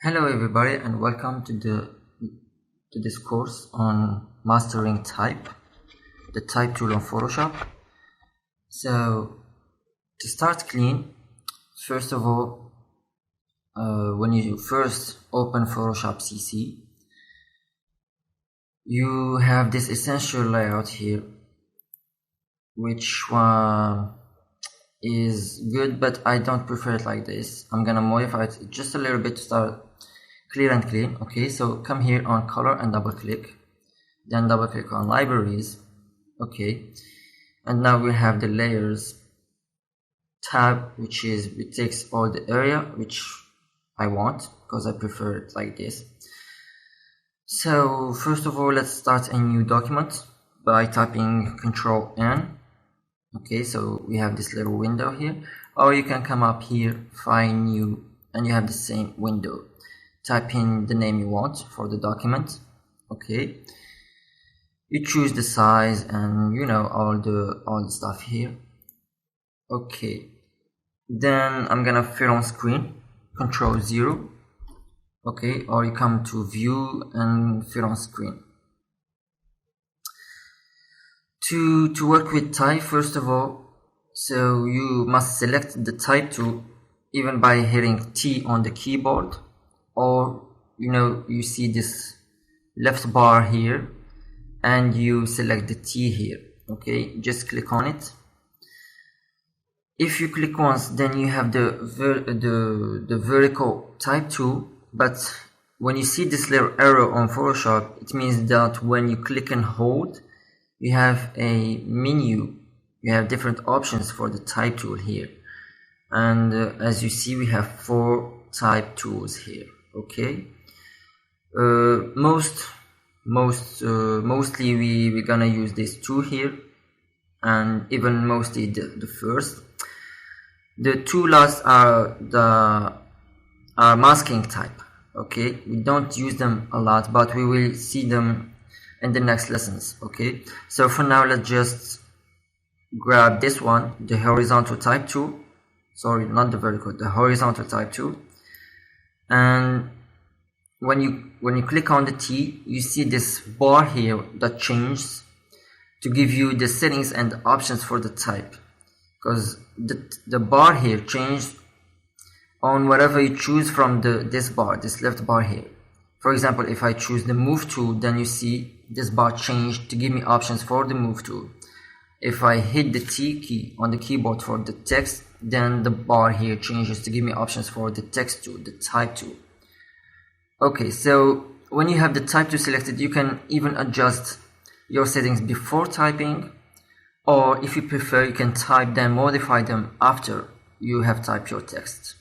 Hello everybody and welcome to this course on mastering type, the type tool on Photoshop. So to start clean, first of all, when you first open Photoshop CC, you have this essential layout here, which one is good, but I don't prefer it like this. I'm gonna modify it just a little bit to start clear and clean. Okay, so come here on color and double click, then double click on libraries. Okay, and now we have the layers tab, which takes all the area which I want because I prefer it like this. So first of all, let's start a new document by typing Control N. Okay, so we have this little window here, or you can come up here, find new, and you have the same window. Type in the name you want for the document. Okay, you choose the size and you know all the stuff here. Okay, then I'm gonna fill on screen, Control 0. Okay, or you come to view and fill on screen. To work with type, first of all, so you must select the type tool even by hitting T on the keyboard, or you see this left bar here and you select the T here. Okay, just click on it. If you click once, then you have the vertical type tool, but when you see this little arrow on Photoshop, it means that when you click and hold, you have a menu. You have different options for the type tool here, and as you see, we have 4 type tools here. Okay, mostly we're gonna use these 2 here, and even mostly the first. The 2 last are masking type. Okay, we don't use them a lot, but we will see them in the next lessons. Okay, so for now, let's just grab this one, the horizontal type tool. Sorry, not the vertical, the horizontal type tool. And when you click on the T, you see this bar here that changes to give you the settings and the options for the type, because the bar here changed on whatever you choose from this left bar here. For example, if I choose the move tool, then you see this bar changed to give me options for the move tool. If I hit the T key on the keyboard for the text, then the bar here changes to give me options for the text tool, the type tool. Okay, so when you have the type tool selected, you can even adjust your settings before typing, or if you prefer, you can type them, modify them after you have typed your text.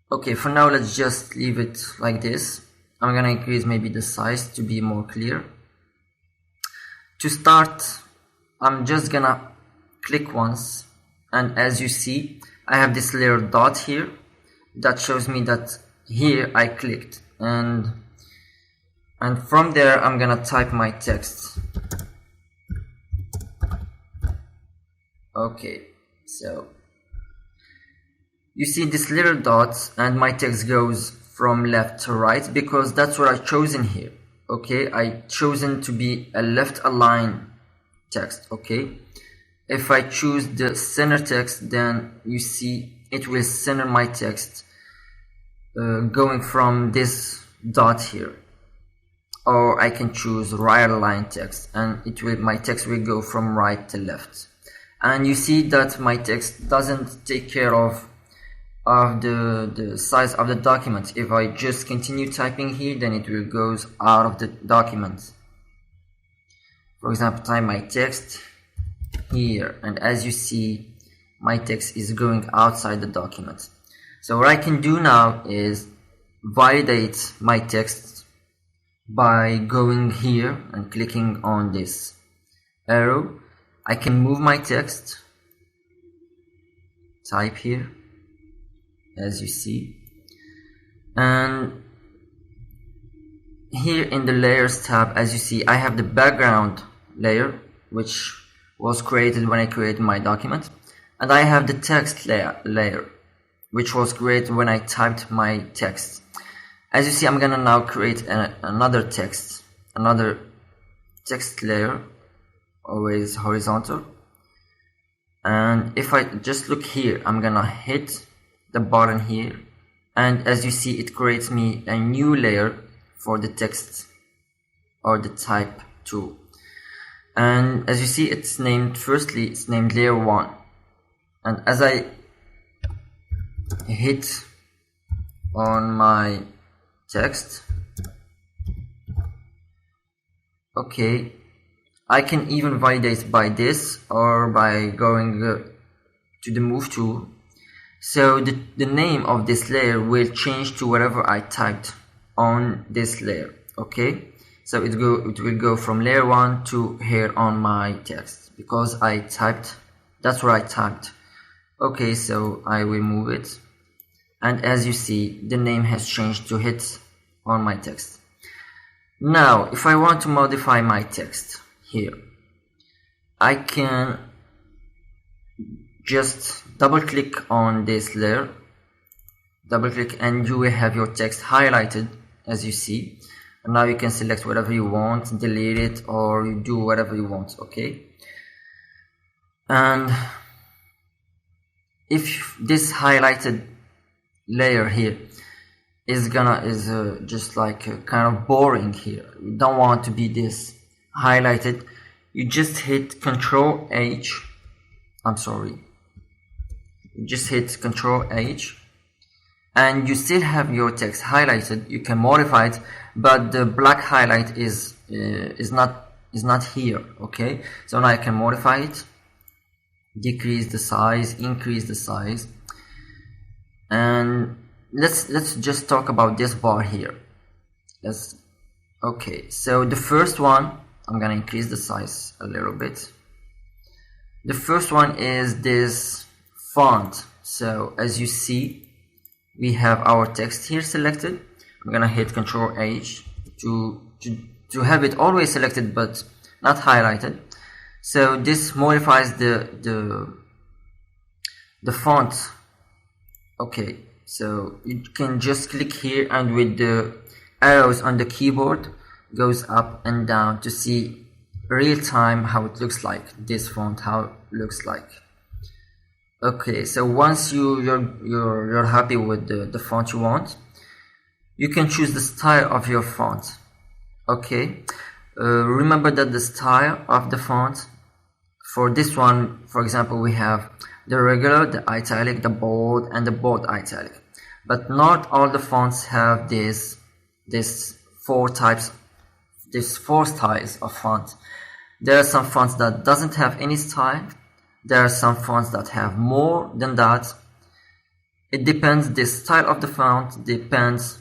Okay, for now, let's just leave it like this. I'm gonna increase maybe the size to be more clear. To start, I'm just gonna click once, and as you see, I have this little dot here that shows me that here I clicked, and from there I'm gonna type my text. Okay, so you see this little dot and my text goes from left to right because that's what I chosen here. Okay, I chosen to be a left aligned text. Okay, if I choose the center text, then you see it will center my text going from this dot here, or I can choose right aligned text, and my text will go from right to left. And you see that my text doesn't take care of the size of the document. If I just continue typing here, then it will go out of the document. For example, type my text here, and as you see, my text is going outside the document. So what I can do now is validate my text by going here and clicking on this arrow. I can move my text, type here, as you see, and here in the layers tab, as you see, I have the background layer, which was created when I created my document, and I have the text layer, which was created when I typed my text. As you see, I'm gonna now create another text layer, always horizontal. And if I just look here, I'm gonna hit the button here, and as you see, it creates me a new layer for the text or the type tool. And as you see, it's named, firstly, it's named layer 1. And as I hit on my text, okay, I can even validate by this or by going to the move tool. So the name of this layer will change to whatever I typed on this layer. Okay, so it will go from layer 1 to here on my text because I typed, that's where I typed. Okay, so I will move it, and as you see, the name has changed to hit on my text. Now if I want to modify my text here, I can just double click on this layer, double click, and you will have your text highlighted, as you see. And now you can select whatever you want, delete it, or you do whatever you want. Okay, and if this highlighted layer here is just like kind of boring here, you don't want to be this highlighted, you just hit Control H. You just hit Control H, and you still have your text highlighted. You can modify it, but the black highlight is not here. Okay, so now I can modify it, decrease the size, increase the size, and let's just talk about this bar here. Okay, so the first one, I'm gonna increase the size a little bit. The first one is this font. So as you see, we have our text here selected. I'm gonna hit Control H to have it always selected but not highlighted. So this modifies the font. Okay, so you can just click here, and with the arrows on the keyboard goes up and down to see real time how it looks like, this font, how it looks like. Okay, so once you're happy with the font you want, you can choose the style of your font. Okay, remember that the style of the font, for this one, for example, we have the regular, the italic, the bold, and the bold italic. But not all the fonts have this four styles of font. There are some fonts that doesn't have any style. There are some fonts that have more than that. It depends, the style of the font depends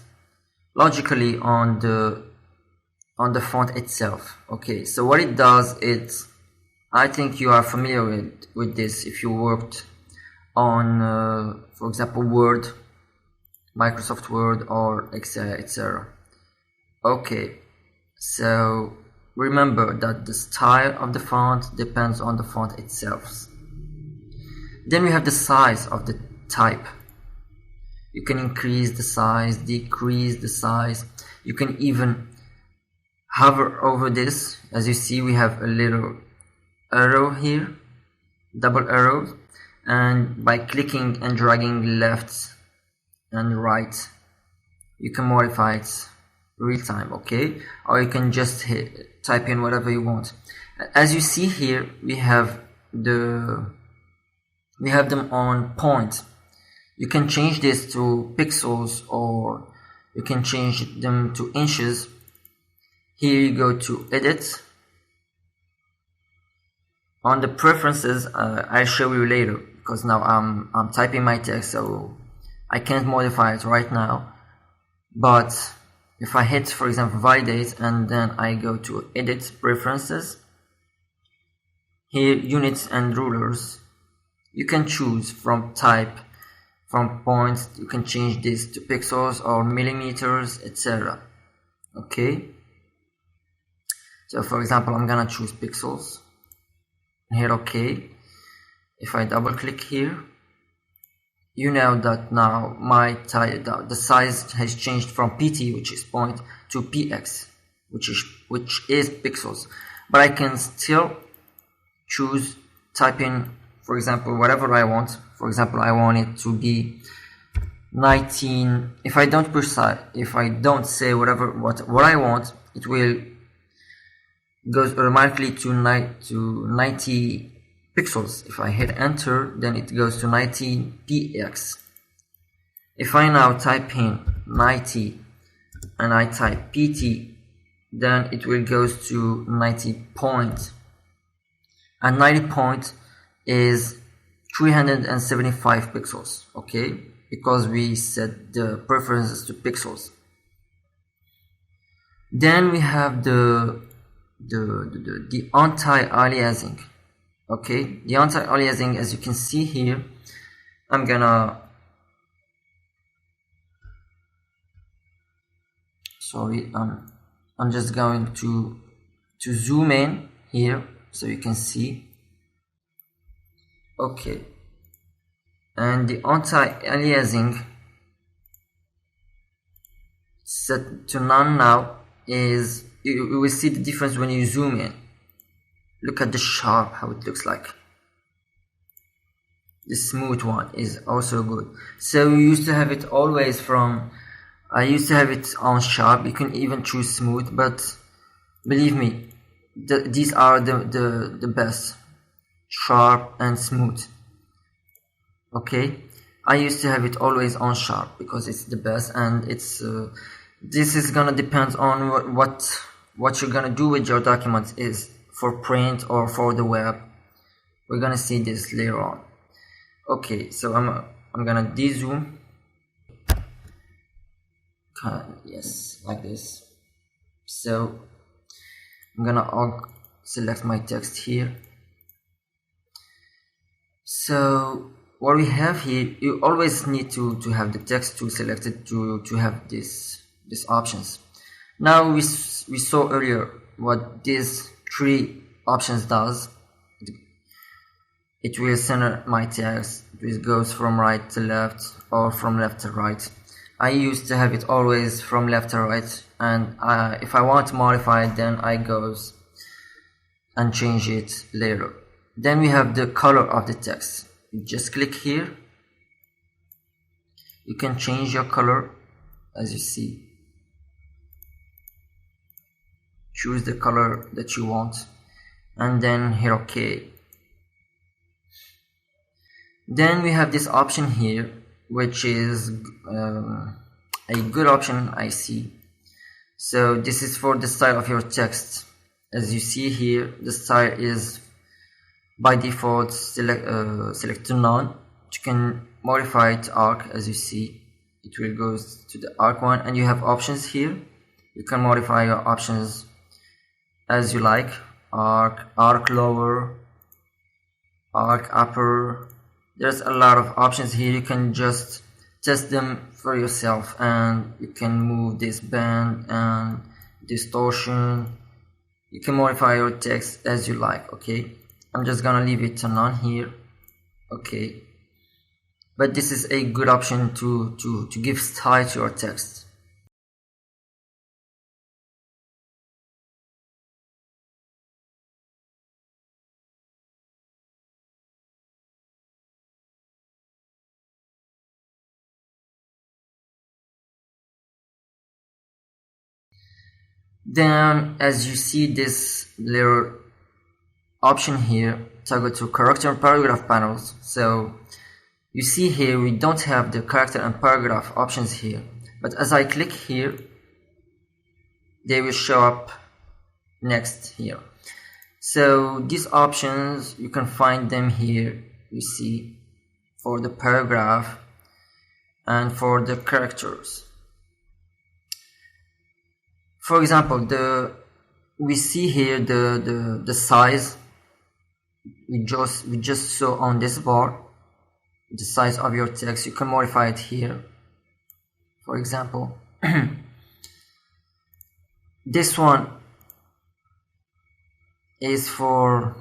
logically on the font itself. Okay, so what it does is, I think you are familiar with this if you worked on, for example, Word, Microsoft Word, or Excel, etc. Okay, so remember that the style of the font depends on the font itself. Then we have the size of the type. You can increase the size, decrease the size. You can even hover over this. As you see, we have a little arrow here, double arrows, and by clicking and dragging left and right, you can modify it real time. Okay, or you can just type in whatever you want. As you see here, we have them on point. You can change this to pixels, or you can change them to inches. Here you go to edit. On the preferences, I'll show you later, because now I'm typing my text, so I can't modify it right now. But if I hit, for example, validate, and then I go to edit preferences, here units and rulers, you can choose from type, from points. You can change this to pixels or millimeters, etc. Okay, so for example, I'm gonna choose pixels, hit OK. If I double click here, you know that now the size has changed from pt, which is point, to px, which is pixels. But I can still choose, type in, for example, whatever I want. For example, I want it to be 19. If I don't say what I want, it will goes automatically to 90 pixels. If I hit enter, then it goes to 90 px. If I now type in 90 and I type pt, then it will goes to 90 point, and 90 point is 375 pixels, okay, because we set the preferences to pixels. Then we have the anti-aliasing. Okay, the anti-aliasing, as you can see here, I'm just going to zoom in here so you can see. Okay, and the anti-aliasing set to none now is, you will see the difference when you zoom in. Look at the sharp, how it looks like. The smooth one is also good. So we used to have it always I used to have it on sharp. You can even choose smooth, but believe me, these are the best, sharp and smooth. Okay, I used to have it always on sharp because it's the best, and it's this is gonna depend on what you're gonna do with your documents, is for print or for the web. We're gonna see this later on. Okay, so I'm gonna de-zoom. Yes, like this. So I'm gonna select my text here. So what we have here, you always need to have the text to select it to have these options. Now we saw earlier what these 3 options does. It will center my text. It goes from right to left or from left to right. I used to have it always from left to right, and if I want to modify it, then I goes and change it later. Then we have the color of the text. You just click here. You can change your color, as you see. Choose the color that you want and then hit OK. Then we have this option here, which is a good option, I see. So this is for the style of your text. As you see here, the style is by default select to none. You can modify it to arc. As you see, it will go to the arc one, and you have options here. You can modify your options as you like. Arc lower, arc upper. There's a lot of options here. You can just test them for yourself, and you can move this band and distortion. You can modify your text as you like. Okay, I'm just gonna leave it to none here. Okay, but this is a good option to give style to your text. Then, as you see this little option here, toggle to character and paragraph panels. So you see here we don't have the character and paragraph options here, but as I click here, they will show up next here. So these options, you can find them here, you see, for the paragraph and for the characters. For example, we see here the size we just saw on this bar, the size of your text. You can modify it here. For example, this one is for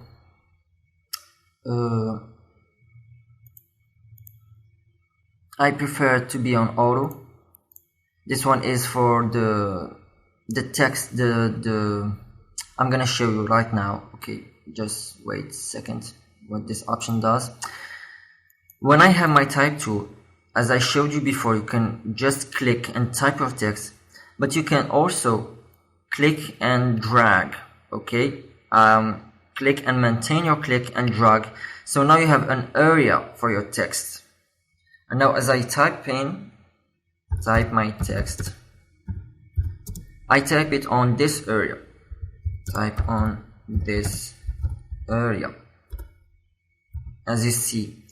I prefer to be on auto. This one is for the text, I'm gonna show you right now. Okay, just wait a second what this option does. When I have my type tool, as I showed you before, you can just click and type your text, but you can also click and drag. Okay, click and maintain your click and drag. So now you have an area for your text. And now as I type my text, I type it on this area. Type on this area. As you see,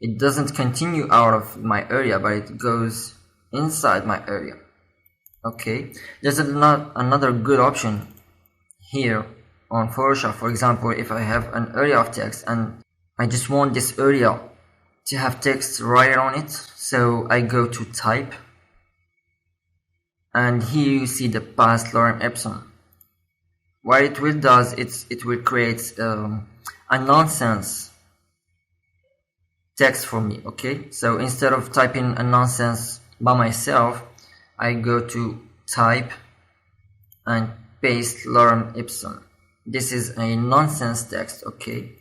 it doesn't continue out of my area, but it goes inside my area. Okay, there's another good option here on Photoshop. For example, if I have an area of text and I just want this area to have text right on it, so I go to type, and here you see the past lorem ipsum. What it will does, it will create a nonsense text for me. Okay, so instead of typing a nonsense by myself, I go to type and paste lorem ipsum. This is a nonsense text. Okay,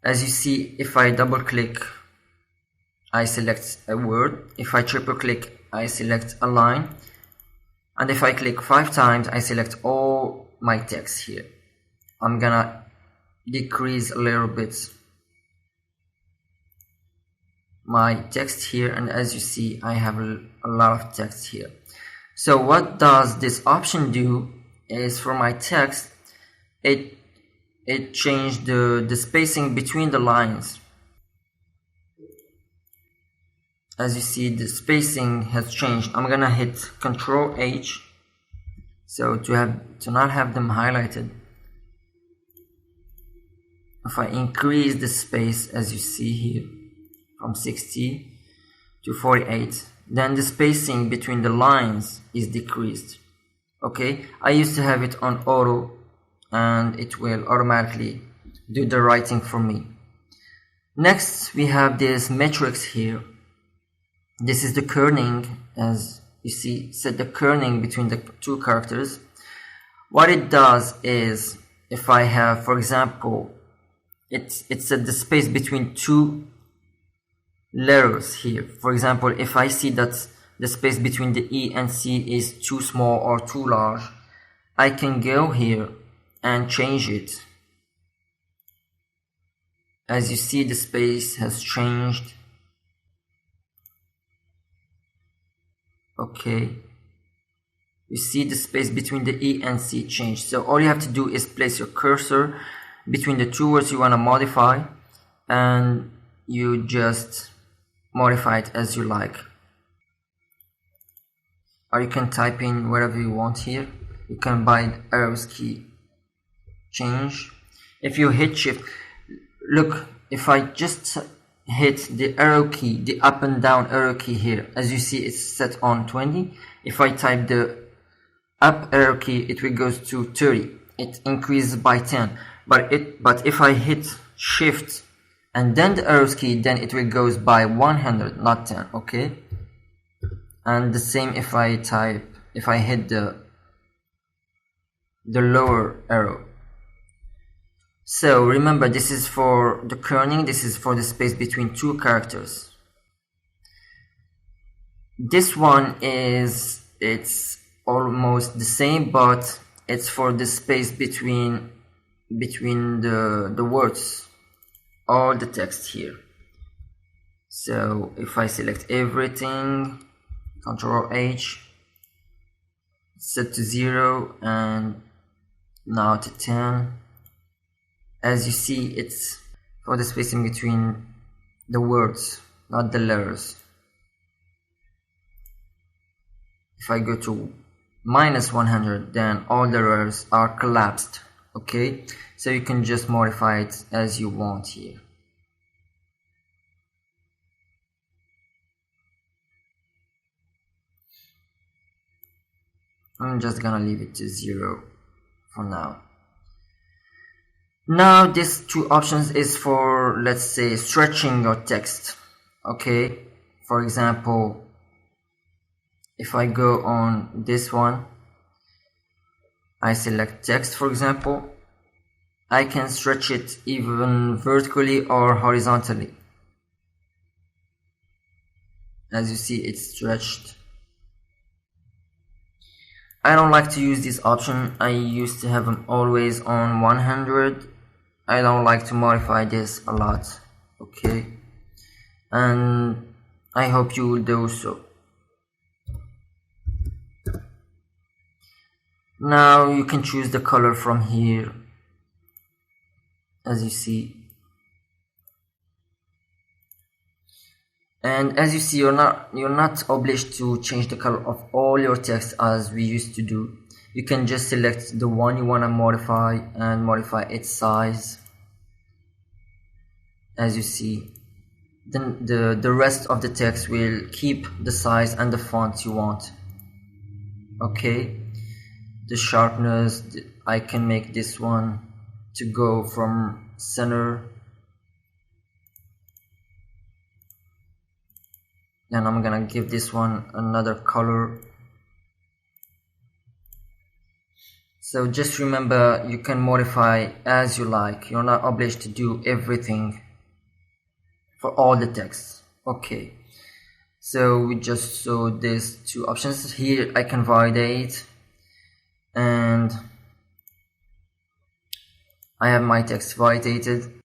as you see, if I double click, I select a word. If I triple click, I select a line. And if I click 5 times, I select all my text here. I'm gonna decrease a little bit my text here, and as you see, I have a lot of text here. So what does this option do is, for my text, it changed the spacing between the lines. As you see, the spacing has changed. I'm gonna hit Ctrl H, so to not have them highlighted. If I increase the space, as you see here, from 60 to 48, then the spacing between the lines is decreased. Okay, I used to have it on auto, and it will automatically do the writing for me. Next, we have this matrix here. This is the kerning. As you see, set the kerning between the two characters. What it does is, if I have, for example, it set the space between two letters here. For example, if I see that the space between the E and C is too small or too large, I can go here and change it. As you see, the space has changed. Okay, you see the space between the E and C changed. So all you have to do is place your cursor between the two words you want to modify, and you just modify it as you like. Or you can type in whatever you want here. You can bind arrows key, change. If you hit shift, look, if I just hit the arrow key, the up and down arrow key here, as you see, it's set on 20. If I type the up arrow key, it will go to 30. It increases by 10. But if I hit shift and then the arrows key, then it will goes by 100, not 10. Okay, and the same if I hit the lower arrow. So remember, this is for the kerning, this is for the space between two characters. This one it's almost the same, but it's for the space between the words, all the text here. So if I select everything, Ctrl H, set to 0 and now to 10. As you see, it's for the spacing between the words, not the letters. If I go to -100, then all the letters are collapsed. Okay, so you can just modify it as you want here. I'm just gonna leave it to 0 for now. Now these two options is for, let's say, stretching your text. Okay, For example, if I go on this one, I select text, for example, I can stretch it even vertically or horizontally. As you see, it's stretched. I don't like to use this option. I used to have them always on 100. I don't like to modify this a lot. Okay, and I hope you will do so. Now you can choose the color from here, as you see. And as you see, you're not obliged to change the color of all your text as we used to do. You can just select the one you want to modify and modify its size. As you see, then the rest of the text will keep the size and the font you want. Okay, the sharpness, I can make this one to go from center. Then I'm gonna give this one another color. So just remember, you can modify as you like. You're not obliged to do everything for all the text. Okay, so we just saw these two options. Here I can validate, and I have my text validated.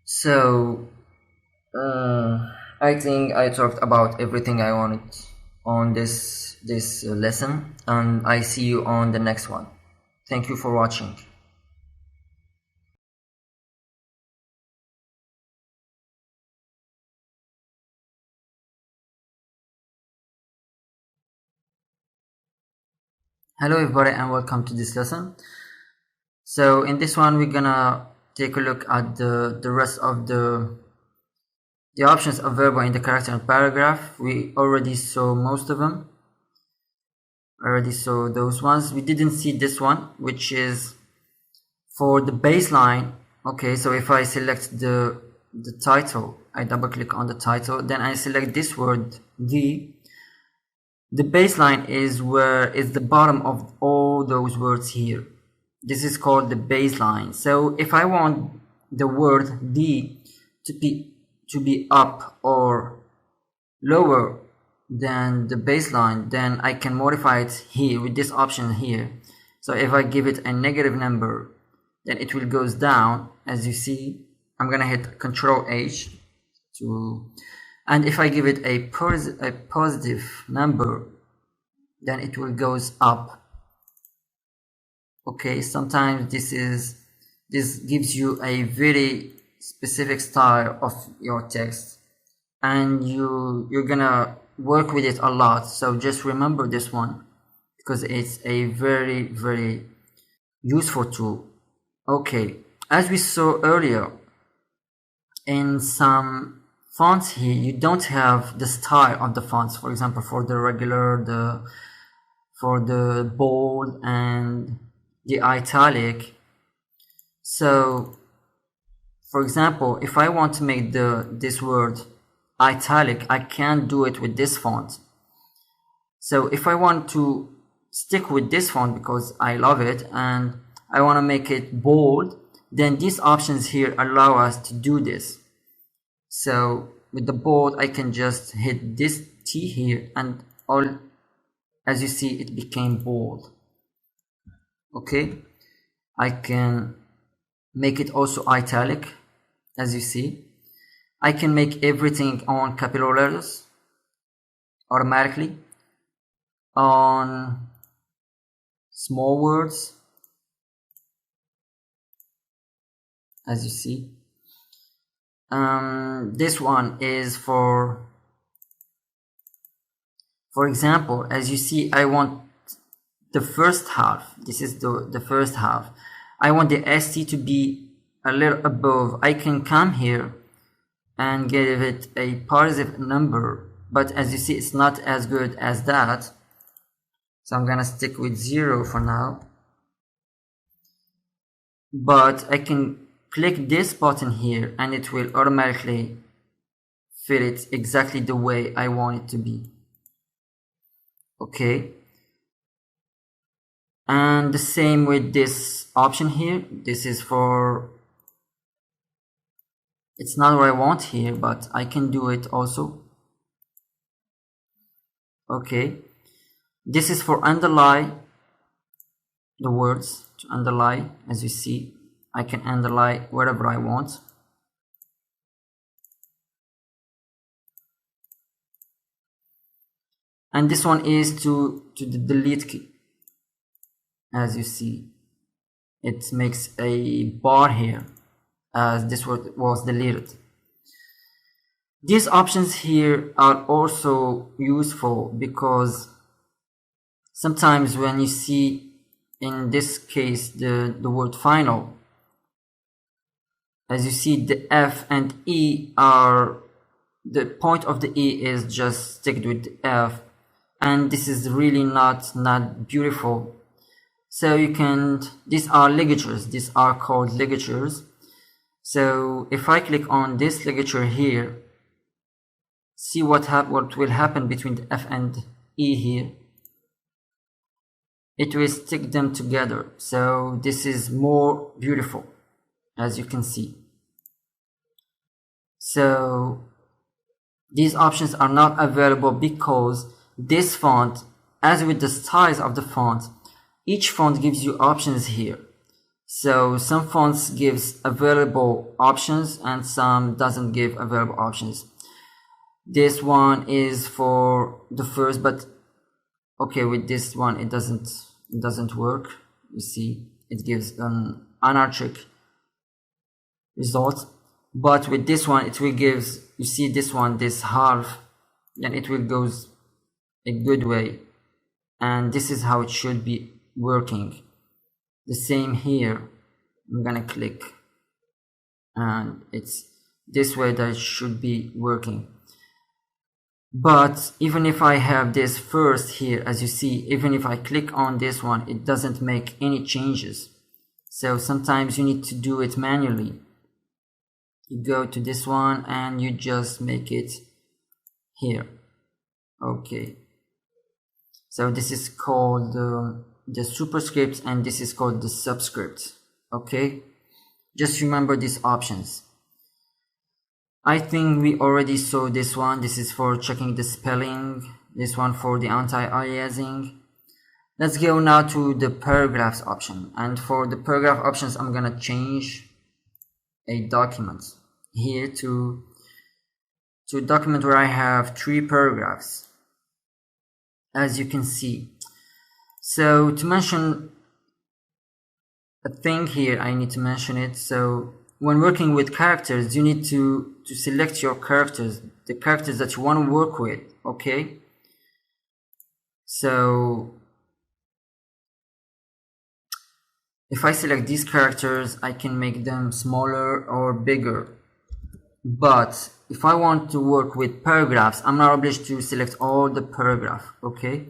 So I think I talked about everything I wanted on this lesson, and I see you on the next one. Thank you for watching. Hello everybody and welcome to this lesson. So in this one we're gonna take a look at the rest of the options available in the character and paragraph. We already saw most of them. I already saw those ones. We didn't see this one, which is for the baseline. Okay, so if I select the title, I double click on the title, then I select this word the baseline is where is the bottom of all those words here. This is called the baseline. So if I want the word "the" to be up or lower than the baseline, then I can modify it here with this option here. So if I give it a negative number, then it will goes down. As you see, I'm gonna hit Control H and if I give it a positive number, then it will goes up. Okay, sometimes this gives you a very specific style of your text, and you're gonna work with it a lot. So just remember this one because it's a very, very useful tool. Okay, as we saw earlier, in some fonts here you don't have the style of the fonts. For example, for the regular, for the bold and the italic. So for example, if I want to make this word italic, I can't do it with this font. So if I want to stick with this font because I love it and I want to make it bold, then these options here allow us to do this. So with the bold, I can just hit this T here and as you see, it became bold. Okay, I can make it also italic. As you see, I can make everything on capital letters automatically, on small words, as you see. This one is for example, as you see, I want the first half. This is the first half. I want the ST to be a little above. I can come here and give it a positive number, but as you see, it's not as good as that. So I'm gonna stick with 0 for now. But I can click this button here and it will automatically fit it exactly the way I want it to be. Okay, and the same with this option here. This is for, it's not what I want here, but I can do it also. Okay, this is for underline the words, to underline. As you see, I can underline wherever I want. And this one is to the delete key. As you see, it makes a bar here as this word was deleted. These options here are also useful because sometimes when you see, in this case, the word final, as you see, the F and E are, the point of the E is just sticked with the F, and this is really not beautiful. So you can, these are ligatures, these are called ligatures. So if I click on this ligature here, see what will happen between the F and E here. It will stick them together. So this is more beautiful, as you can see. So these options are not available because this font, as with the size of the font, each font gives you options here. So some fonts gives available options and some doesn't give available options. This one is for the first, but okay, with this one it doesn't work. You see, it gives an anarchic result, but with this one it will gives, you see this one, this half, then it will goes a good way, and this is how it should be working. The same here, I'm gonna click and it's this way that it should be working. But even if I have this first here, as you see, even if I click on this one, it doesn't make any changes. So sometimes you need to do it manually. You go to this one and you just make it here. Okay, so this is called the superscript and this is called the subscript. Okay, just remember these options. I think we already saw this one. This is for checking the spelling, this one for the anti-aliasing. Let's go now to the paragraphs option, and for the paragraph options I'm gonna change a document here to a document where I have 3 paragraphs, as you can see. So to mention a thing here, I need to mention it. So when working with characters, you need to select your characters, the characters that you want to work with. Okay, so if I select these characters, I can make them smaller or bigger. But if I want to work with paragraphs, I'm not obliged to select all the paragraph. Okay,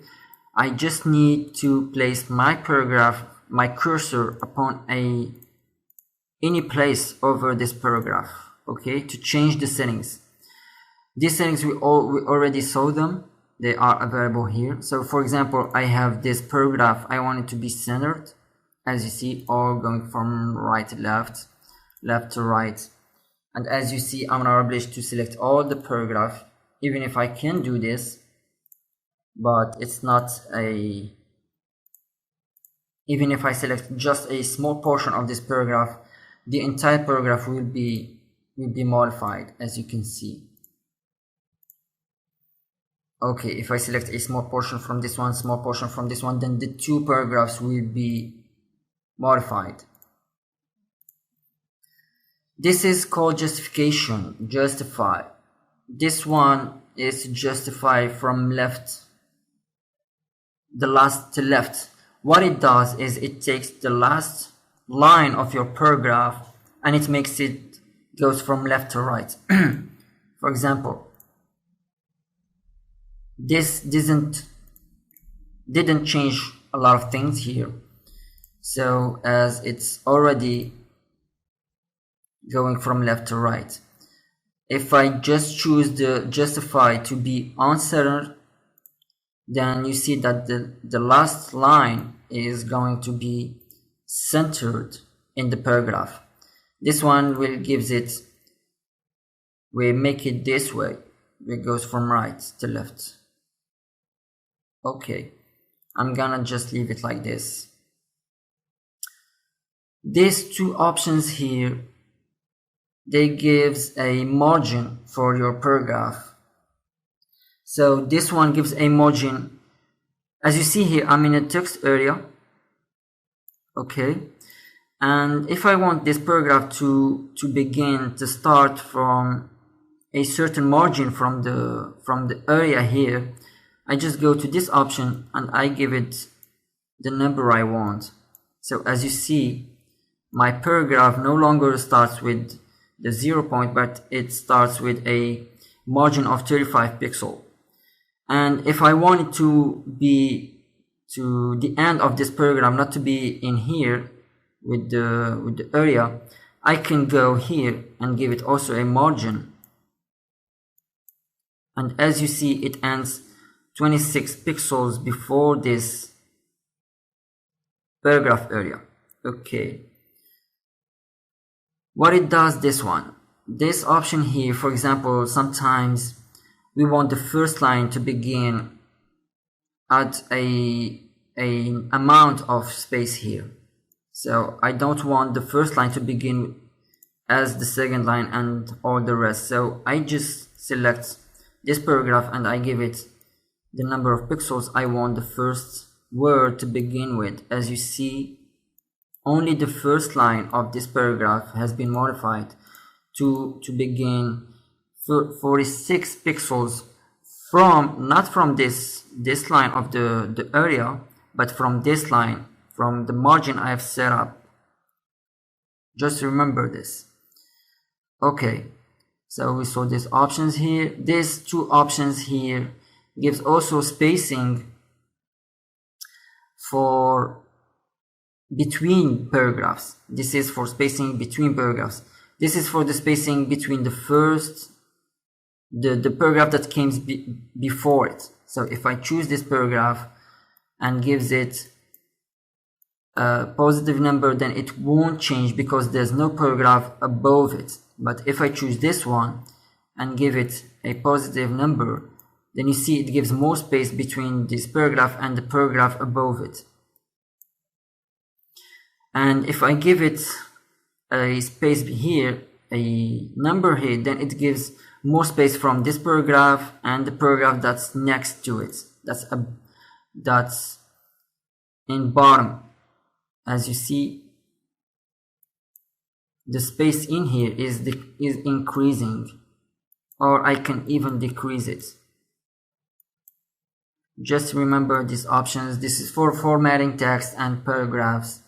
I just need to place my paragraph, my cursor upon any place over this paragraph. Okay, to change the settings. These settings we already saw them. They are available here. So for example, I have this paragraph, I want it to be centered, as you see, all going from right to left, left to right. And as you see, I'm not obliged to select all the paragraph, even if I can do this, but it's not a, even if I select just a small portion of this paragraph, the entire paragraph will be modified, as you can see. Okay, if I select a small portion from this one, small portion from this one, then the 2 paragraphs will be modified. This is called justification, justify. This one is justify from left, the last to left. What it does is it takes the last line of your paragraph and it makes it goes from left to right. For example, this didn't change a lot of things here. So as it's already going from left to right. If I just choose the justify to be uncentered, then you see that the last line is going to be centered in the paragraph. This one will gives it, we make it this way, it goes from right to left. Okay, I'm gonna just leave it like this. These two options here, they gives a margin for your paragraph. So this one gives a margin. As you see here, I'm in a text area. Okay, and if I want this paragraph to begin to start from a certain margin from the area here, I just go to this option and I give it the number I want. So as you see, my paragraph no longer starts with the 0 point, but it starts with a margin of 35 pixels. And if I want it to be to the end of this paragraph, not to be in here with the area, I can go here and give it also a margin. And as you see, it ends 26 pixels before this paragraph area. Okay. What it does, this one, this option here, for example, sometimes we want the first line to begin at a amount of space here. So I don't want the first line to begin as the second line and all the rest. So I just select this paragraph and I give it the number of pixels I want the first word to begin with. As you see, only the first line of this paragraph has been modified to begin 46 pixels from, not from this line of the area, but from this line, from the margin I have set up. Just remember this. Okay, so we saw these options here. These two options here gives also spacing for between paragraphs. This is for spacing between paragraphs. This is for the spacing between the first, the paragraph that came before it. So if I choose this paragraph and gives it a positive number, then it won't change because there's no paragraph above it. But if I choose this one and give it a positive number, then you see it gives more space between this paragraph and the paragraph above it. And if I give it a space here, a number here, then it gives more space from this paragraph and the paragraph that's next to it. That's in bottom. As you see, the space in here is increasing, or I can even decrease it. Just remember these options. This is for formatting text and paragraphs.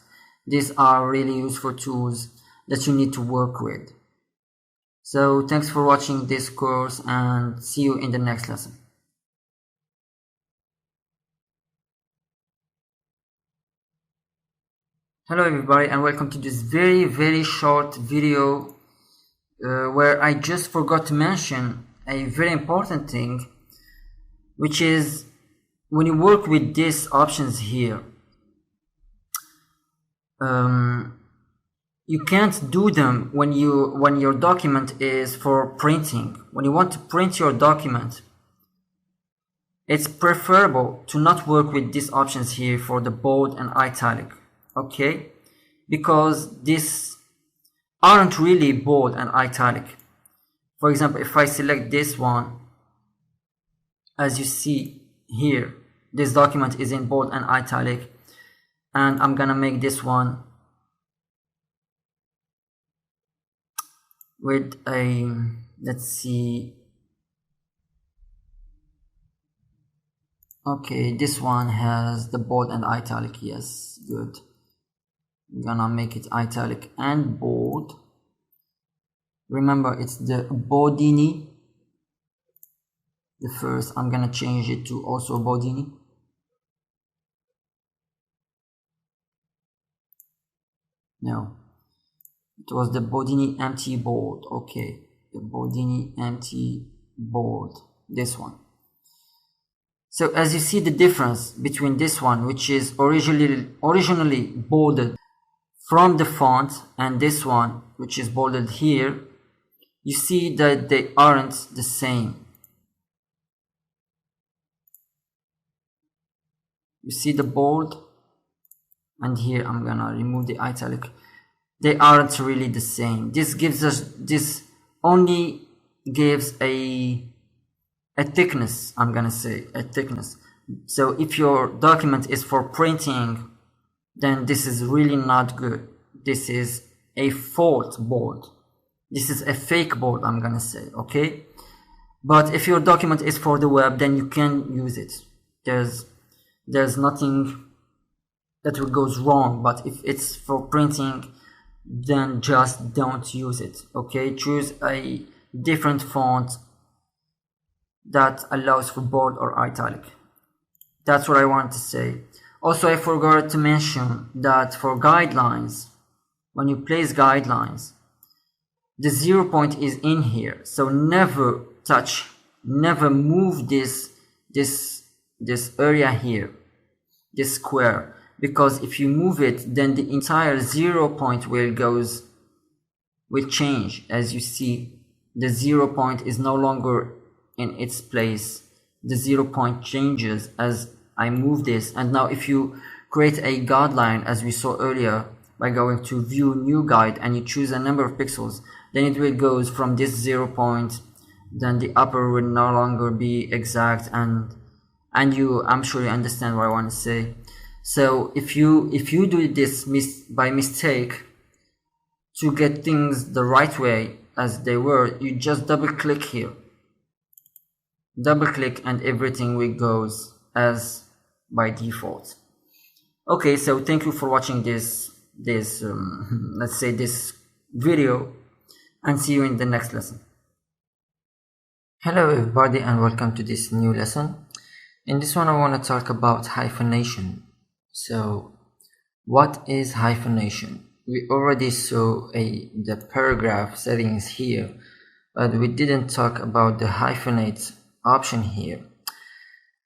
These are really useful tools that you need to work with. So thanks for watching this course and see you in the next lesson. Hello everybody and welcome to this very short video where I just forgot to mention a very important thing, which is when you work with these options here, you can't do them when your document is for printing. When you want to print your document, it's preferable to not work with these options here for the bold and italic, okay? Because these aren't really bold and italic. For example, if I select this one, as you see here, this document is in bold and italic, and I'm gonna make this one with a, let's see, okay, this one has the bold and italic, yes, good. I'm gonna make it italic and bold. Remember, it's the Bodini. The first, I'm gonna change it to also Bodini. No, It was the Bodini empty board. Okay, the Bodini empty board, this one. So as you see the difference between this one, which is originally bolded from the font, and this one, which is bolded here, you see that they aren't the same. You see the bold, and here I'm gonna remove the italic. They aren't really the same. This only gives a thickness, I'm gonna say, a thickness. So if your document is for printing, then this is really not good. This is a fault bold. This is a fake bold, I'm gonna say, okay? But if your document is for the web, then you can use it. There's nothing that goes wrong, but if it's for printing, then just don't use it, okay? Choose a different font that allows for bold or italic. That's what I wanted to say. Also, I forgot to mention that for guidelines, when you place guidelines, the 0 point is in here, so never touch, never move this area here, this square, because if you move it, then the entire 0 point will change. As you see, the 0 point is no longer in its place. The 0 point changes as I move this. And now if you create a guideline, as we saw earlier, by going to view new guide and you choose a number of pixels, then it will go from this 0 point, then the upper will no longer be exact, and I'm sure you understand what I want to say. So if you do this by mistake, to get things the right way as they were, you just double click here, and everything will goes as by default. Okay, so thank you for watching this let's say this video, and see you in the next lesson. Hello everybody, and welcome to this new lesson. In this one I want to talk about hyphenation. So what is hyphenation? We already saw the paragraph settings here, but we didn't talk about the hyphenate option here.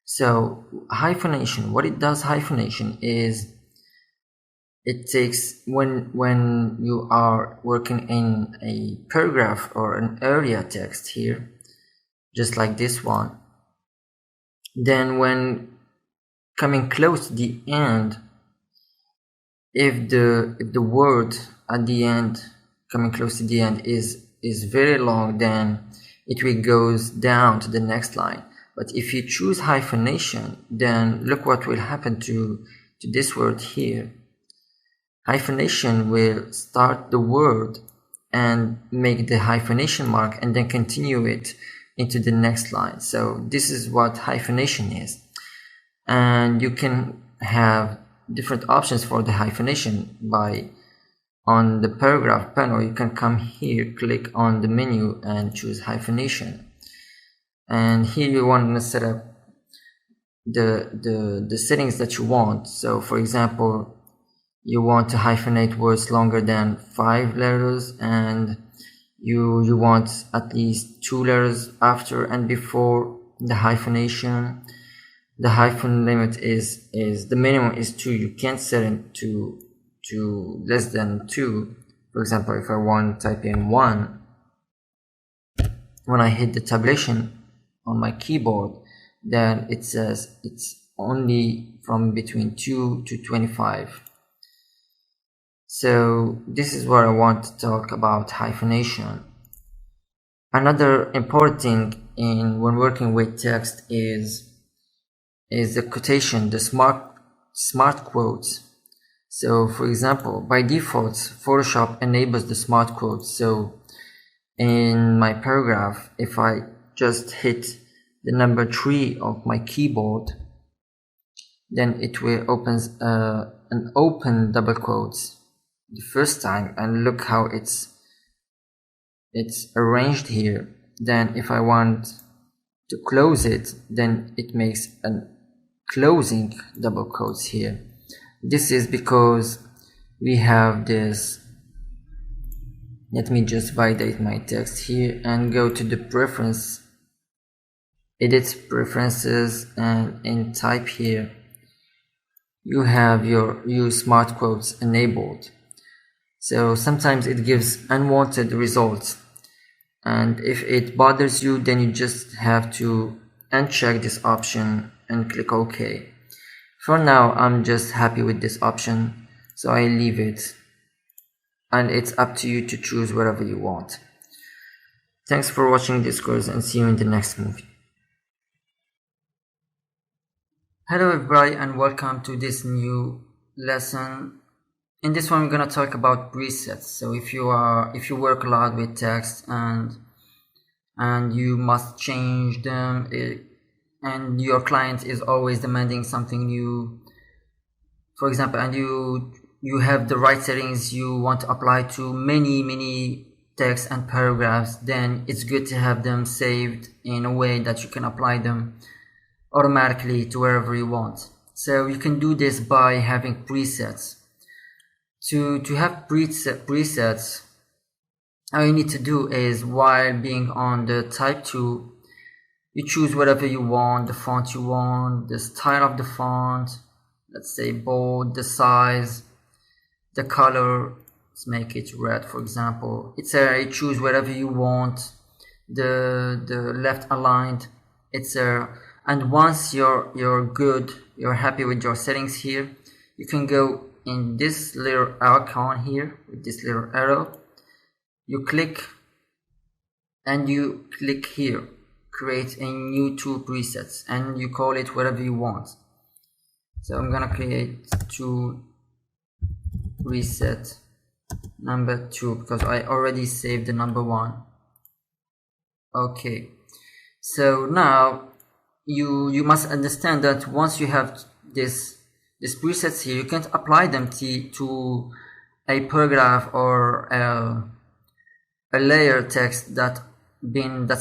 So hyphenation, what it does, hyphenation is, it takes, when you are working in a paragraph or an area text here, just like this one, then when coming close to the end, if the word at the end, coming close to the end, is very long, then it will goes down to the next line. But if you choose hyphenation, then look what will happen to this word here. Hyphenation will start the word and make the hyphenation mark and then continue it into the next line. So this is what hyphenation is. And you can have different options for the hyphenation on the paragraph panel. You can come here, click on the menu and choose hyphenation. And here you want to set up the settings that you want. So for example, you want to hyphenate words longer than 5 letters, and you want at least 2 letters after and before the hyphenation. The hyphen limit is the minimum is 2. You can't set it to less than 2. For example, if I want to type in 1, when I hit the tabulation on my keyboard, then it says it's only from between 2 to 25. So this is what I want to talk about hyphenation. Another important thing when working with text is the quotation, the smart quotes. So for example, by default, Photoshop enables the smart quotes. So in my paragraph, if I just hit the number 3 of my keyboard, then it will opens an open double quotes the first time, and look how it's arranged here. Then if I want to close it, then it makes an closing double quotes here. This is because we have this Let me just validate my text here and go to the preference, edit preferences, and in type here you have your use smart quotes enabled. So sometimes it gives unwanted results, and if it bothers you, then you just have to uncheck this option and click OK. For now, I'm just happy with this option, so I leave it, and it's up to you to choose whatever you want. Thanks for watching this course, and see you in the next movie. Hello everybody, and welcome to this new lesson. In this one, we're gonna talk about presets. So if you work a lot with text and you must change them, and your client is always demanding something new, for example, and you have the right settings you want to apply to many texts and paragraphs, then it's good to have them saved in a way that you can apply them automatically to wherever you want. So you can do this by having presets. To have presets, all you need to do is, while being on the type tool, you choose whatever you want, the font you want, the style of the font, let's say bold, the size, the color, let's make it red for example. You choose whatever you want, the left aligned, and once you're good, you're happy with your settings here, you can go in this little icon here with this little arrow, you click here, create a new 2 presets, and you call it whatever you want. So I'm gonna create 2 preset number 2 because I already saved the number 1. Okay, so now you must understand that once you have these presets here, you can't apply them to a paragraph or a layer text that's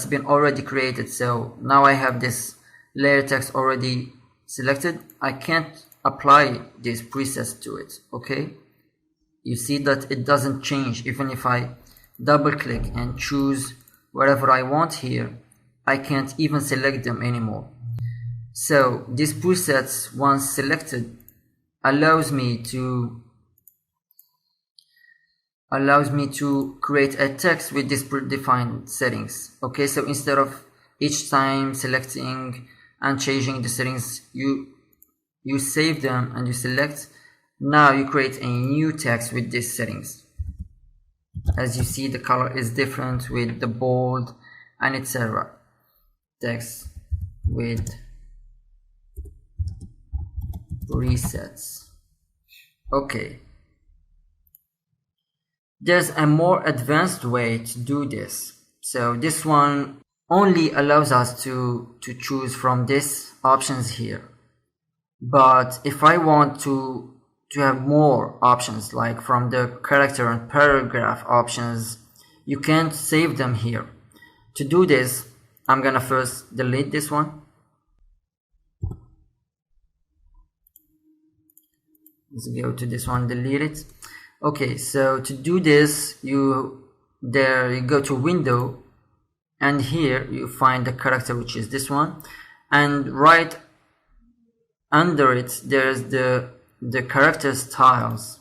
been already created. So now I have this layer text already selected, I can't apply these presets to it. Okay, you see that it doesn't change. Even if I double click and choose whatever I want here, I can't even select them anymore. So these presets, once selected, allows me to create a text with these predefined settings. Okay, so instead of each time selecting and changing the settings, you save them and you select. Now you create a new text with these settings. As you see, the color is different with the bold and etc. Text with presets. Okay, there's a more advanced way to do this. So this one only allows us to choose from these options here, but if I want to have more options, like from the character and paragraph options, you can't save them here. To do this, I'm gonna first delete this one. Let's go to this one, delete it. Okay, so to do this, you go to window, and here you find the character, which is this one, and right under it there's the character styles.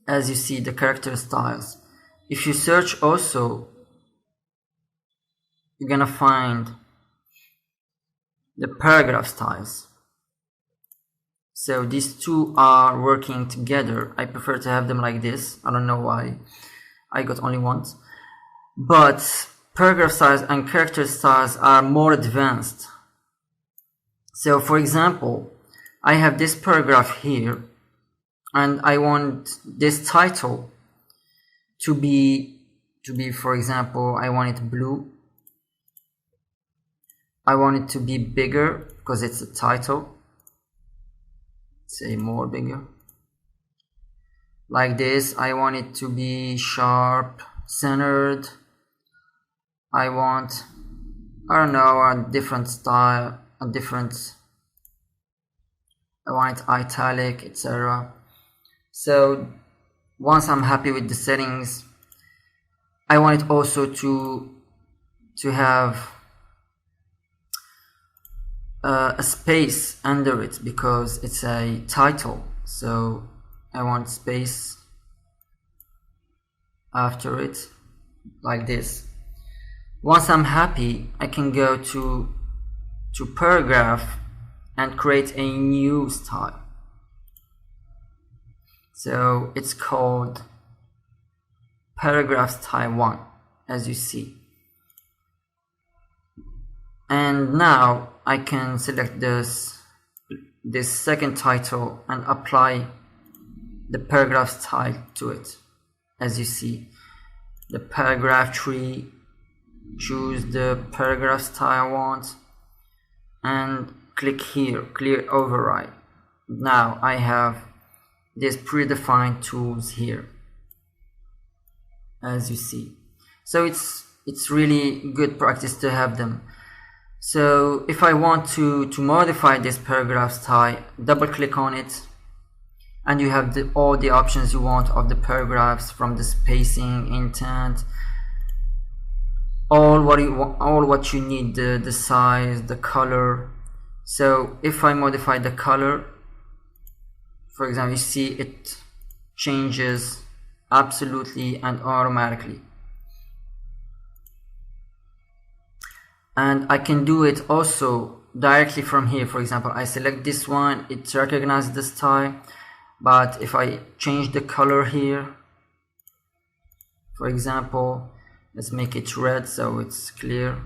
As you see, the character styles, if you search also, you're gonna find the paragraph styles. So these two are working together. I prefer to have them like this. I don't know why I got only one, but paragraph styles and character styles are more advanced. So for example, I have this paragraph here, and I want this title to be, for example, I want it blue. I want it to be bigger because it's a title. Say more bigger, like this. I want it to be sharp, centered. I want, I don't know, a different style, I want it italic, etc. So once I'm happy with the settings, I want it also to have a space under it because it's a title, so I want space after it like this. Once I'm happy, I can go to paragraph and create a new style. So it's called paragraph style 1, as you see. And now I can select this second title and apply the paragraph style to it. As you see, the paragraph tree, choose the paragraph style I want, and click here, clear override. Now I have these predefined tools here, as you see. So it's really good practice to have them. So if I want to modify this paragraph style, double click on it, and you have all the options you want of the paragraphs, from the spacing, intent, all what you need, the size, the color. So if I modify the color, for example, you see it changes absolutely and automatically. And I can do it also directly from here. For example, I select this one, it recognizes the style, but if I change the color here, for example, let's make it red so it's clear.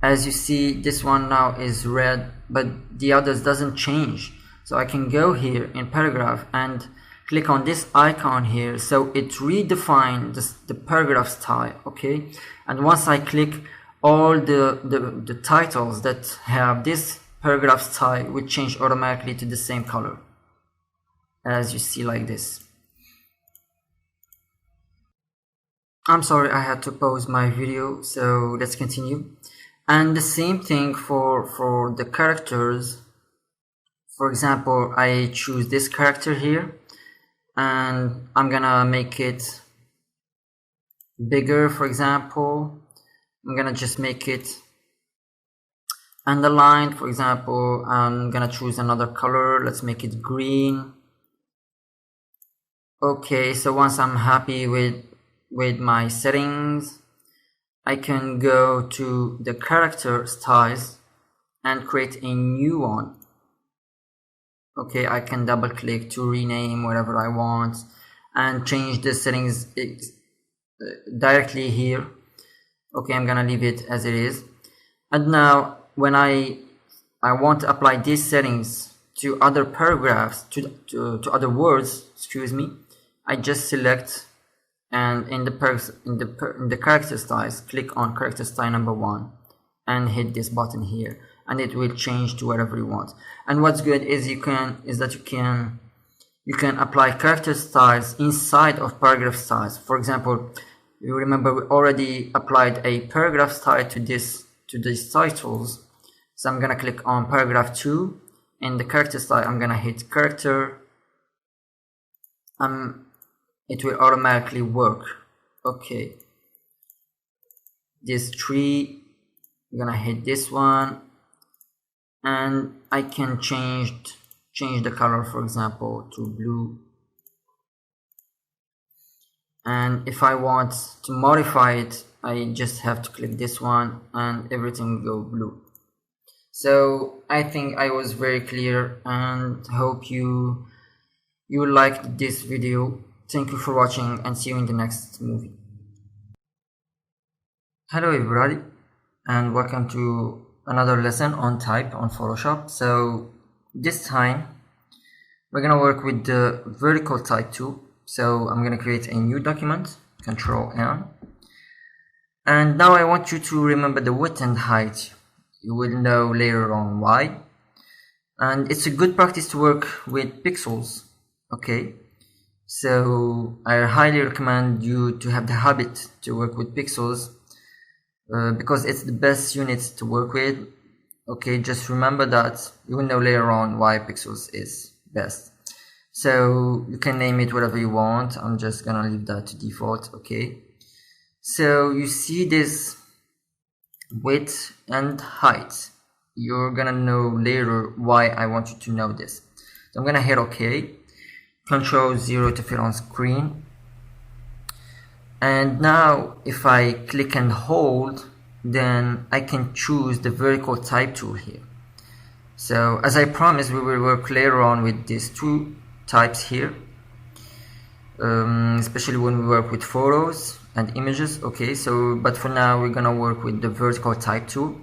As you see, this one now is red, but the others doesn't change. So I can go here in paragraph and click on this icon here, so it redefines the paragraph style. Okay, and once I click, all the titles that have this paragraph style will change automatically to the same color, as you see, like this. I'm sorry, I had to pause my video, so let's continue. And the same thing for the characters. For example, I choose this character here, and I'm gonna make it bigger. For example, I'm gonna just make it underlined. For example, I'm gonna choose another color. Let's make it green. Okay, so once I'm happy with my settings, I can go to the character styles and create a new one. Okay, I can double click to rename whatever I want and change the settings directly here. Okay, I'm gonna leave it as it is. And now when I want to apply these settings to other paragraphs, to other words, excuse me, I just select, and in the character styles, click on character style number 1 and hit this button here, and it will change to whatever you want. And what's good is you can apply character styles inside of paragraph styles. For example, you remember we already applied a paragraph style to these titles. So I'm gonna click on paragraph 2. In the character style, I'm gonna hit character. It will automatically work. Okay. This tree, I'm gonna hit this one, and I can change the color, for example, to blue. And if I want to modify it, I just have to click this one and everything will go blue. So I think I was very clear, and hope you liked this video. Thank you for watching, and see you in the next movie. Hello everybody, and welcome to another lesson on type on Photoshop. So this time we're gonna work with the vertical type tool. So I'm gonna create a new document, Control N, and now I want you to remember the width and height. You will know later on why. And it's a good practice to work with pixels. Okay, so I highly recommend you to have the habit to work with pixels, because it's the best unit to work with. Okay, just remember that. You will know later on why pixels is best. So you can name it whatever you want. I'm just gonna leave that to default. Okay, so you see this width and height. You're gonna know later why I want you to know this. So I'm gonna hit OK, Control 0 to fit on screen, and now if I click and hold, then I can choose the vertical type tool here. So as I promised, we will work later on with these two types here, especially when we work with photos and images. Okay, so but for now we're gonna work with the vertical type tool.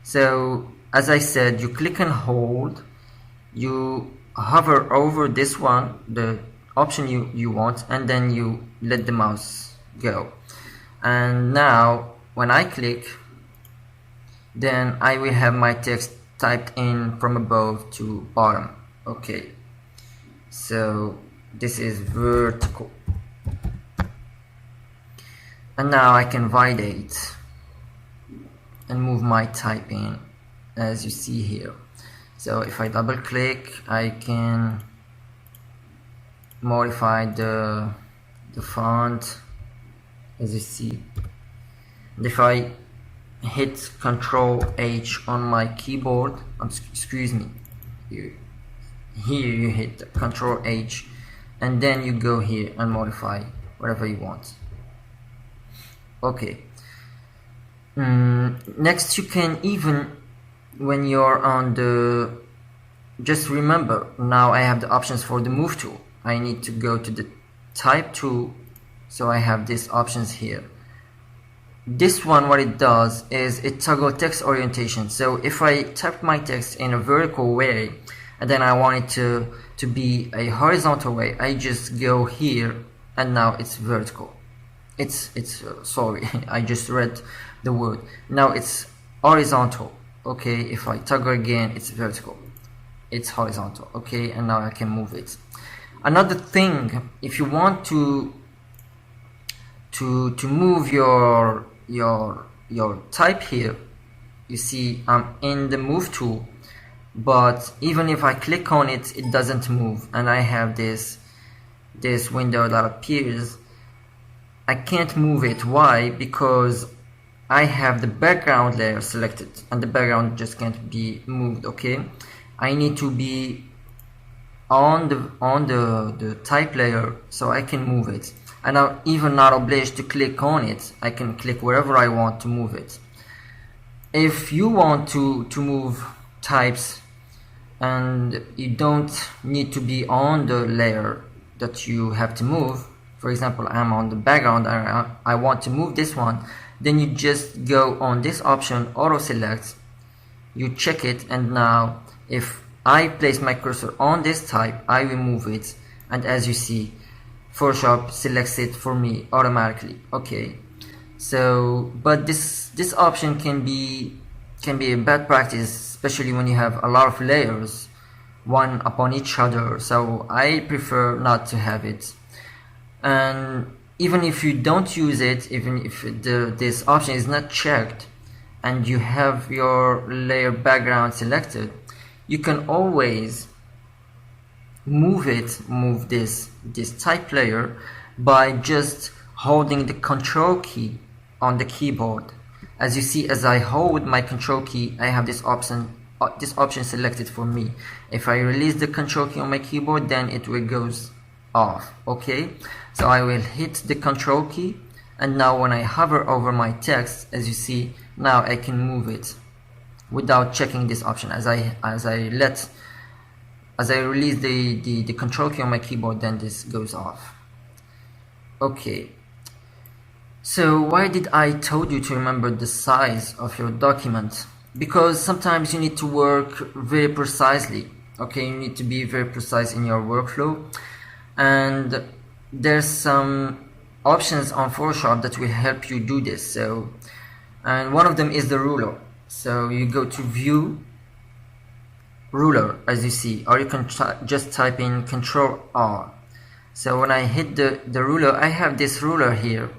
So as I said, you click and hold, you hover over this one, the option you want, and then you let the mouse go. And now when I click, then I will have my text typed in from above to bottom. Okay, so this is vertical. And now I can validate and move my typing as you see here. So if I double click, I can modify the font as you see. And if I hit Control H on my keyboard, excuse me, here you hit Control H, and then you go here and modify whatever you want. Okay, next you can even, when you're on the, just remember, now I have the options for the move tool. I need to go to the type tool, so I have these options here. This one, what it does is it toggle text orientation. So if I type my text in a vertical way and then I want it to be a horizontal way, I just go here and now it's vertical. Sorry, I just read the word. Now it's horizontal. Okay, if I toggle again, it's vertical. It's horizontal. Okay, and now I can move it. Another thing, if you want to move your type here, you see I'm in the move tool, but even if I click on it, it doesn't move, and I have this window that appears. I can't move it. Why? Because I have the background layer selected and the background just can't be moved. Okay, I need to be on the type layer so I can move it, and I'm even not obliged to click on it. I can click wherever I want to move it. If you want to move types and you don't need to be on the layer that you have to move, for example, I'm on the background and I want to move this one, then you just go on this option, auto select, you check it, and now if I place my cursor on this type, I will move it, and as you see, Photoshop selects it for me automatically. Okay, so but this option can be a bad practice, especially when you have a lot of layers, one upon each other, so I prefer not to have it. And even if you don't use it, even if this option is not checked and you have your layer background selected, you can always move this type layer by just holding the control key on the keyboard. As you see, as I hold my control key, I have this option selected for me. If I release the control key on my keyboard, then it will goes off. Okay, so I will hit the control key, and now when I hover over my text, as you see, now I can move it without checking this option. As I release the control key on my keyboard, then this goes off. Okay, so why did I told you to remember the size of your document? Because sometimes you need to work very precisely. Okay, you need to be very precise in your workflow, and there's some options on Photoshop that will help you do this. So, and one of them is the ruler. So you go to View, Ruler, as you see, or you can just type in Control R. So when I hit the ruler, I have this ruler here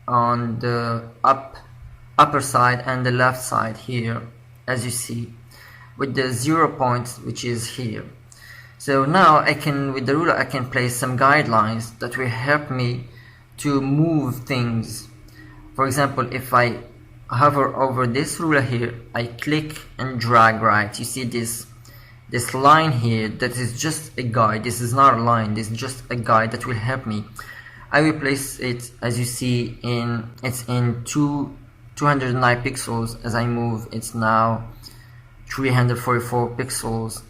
on the upper side and the left side here, as you see, with the 0 point, which is here. So now I can, with the ruler, I can place some guidelines that will help me to move things. For example, if I hover over this ruler here, I click and drag right. You see this line here, that is just a guide. This is not a line, this is just a guide that will help me. I will place it, as you see, it's in 209 pixels. As I move, it's now 344 pixels.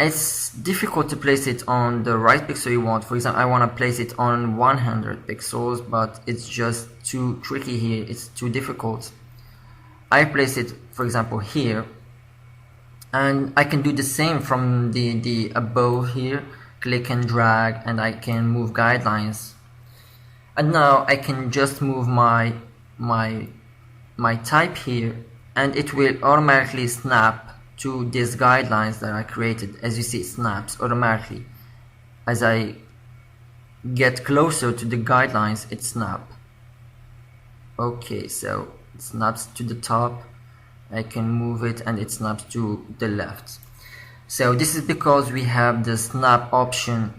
It's difficult to place it on the right pixel you want. For example, I want to place it on 100 pixels, but it's just too tricky here. It's too difficult. I place it, for example, here, and I can do the same from the above here. Click and drag, and I can move guidelines. And now I can just move my type here, and it will automatically snap to these guidelines that I created. As you see, it snaps automatically. As I get closer to the guidelines, it snaps. Okay, so it snaps to the top. I can move it and it snaps to the left. So this is because we have the snap option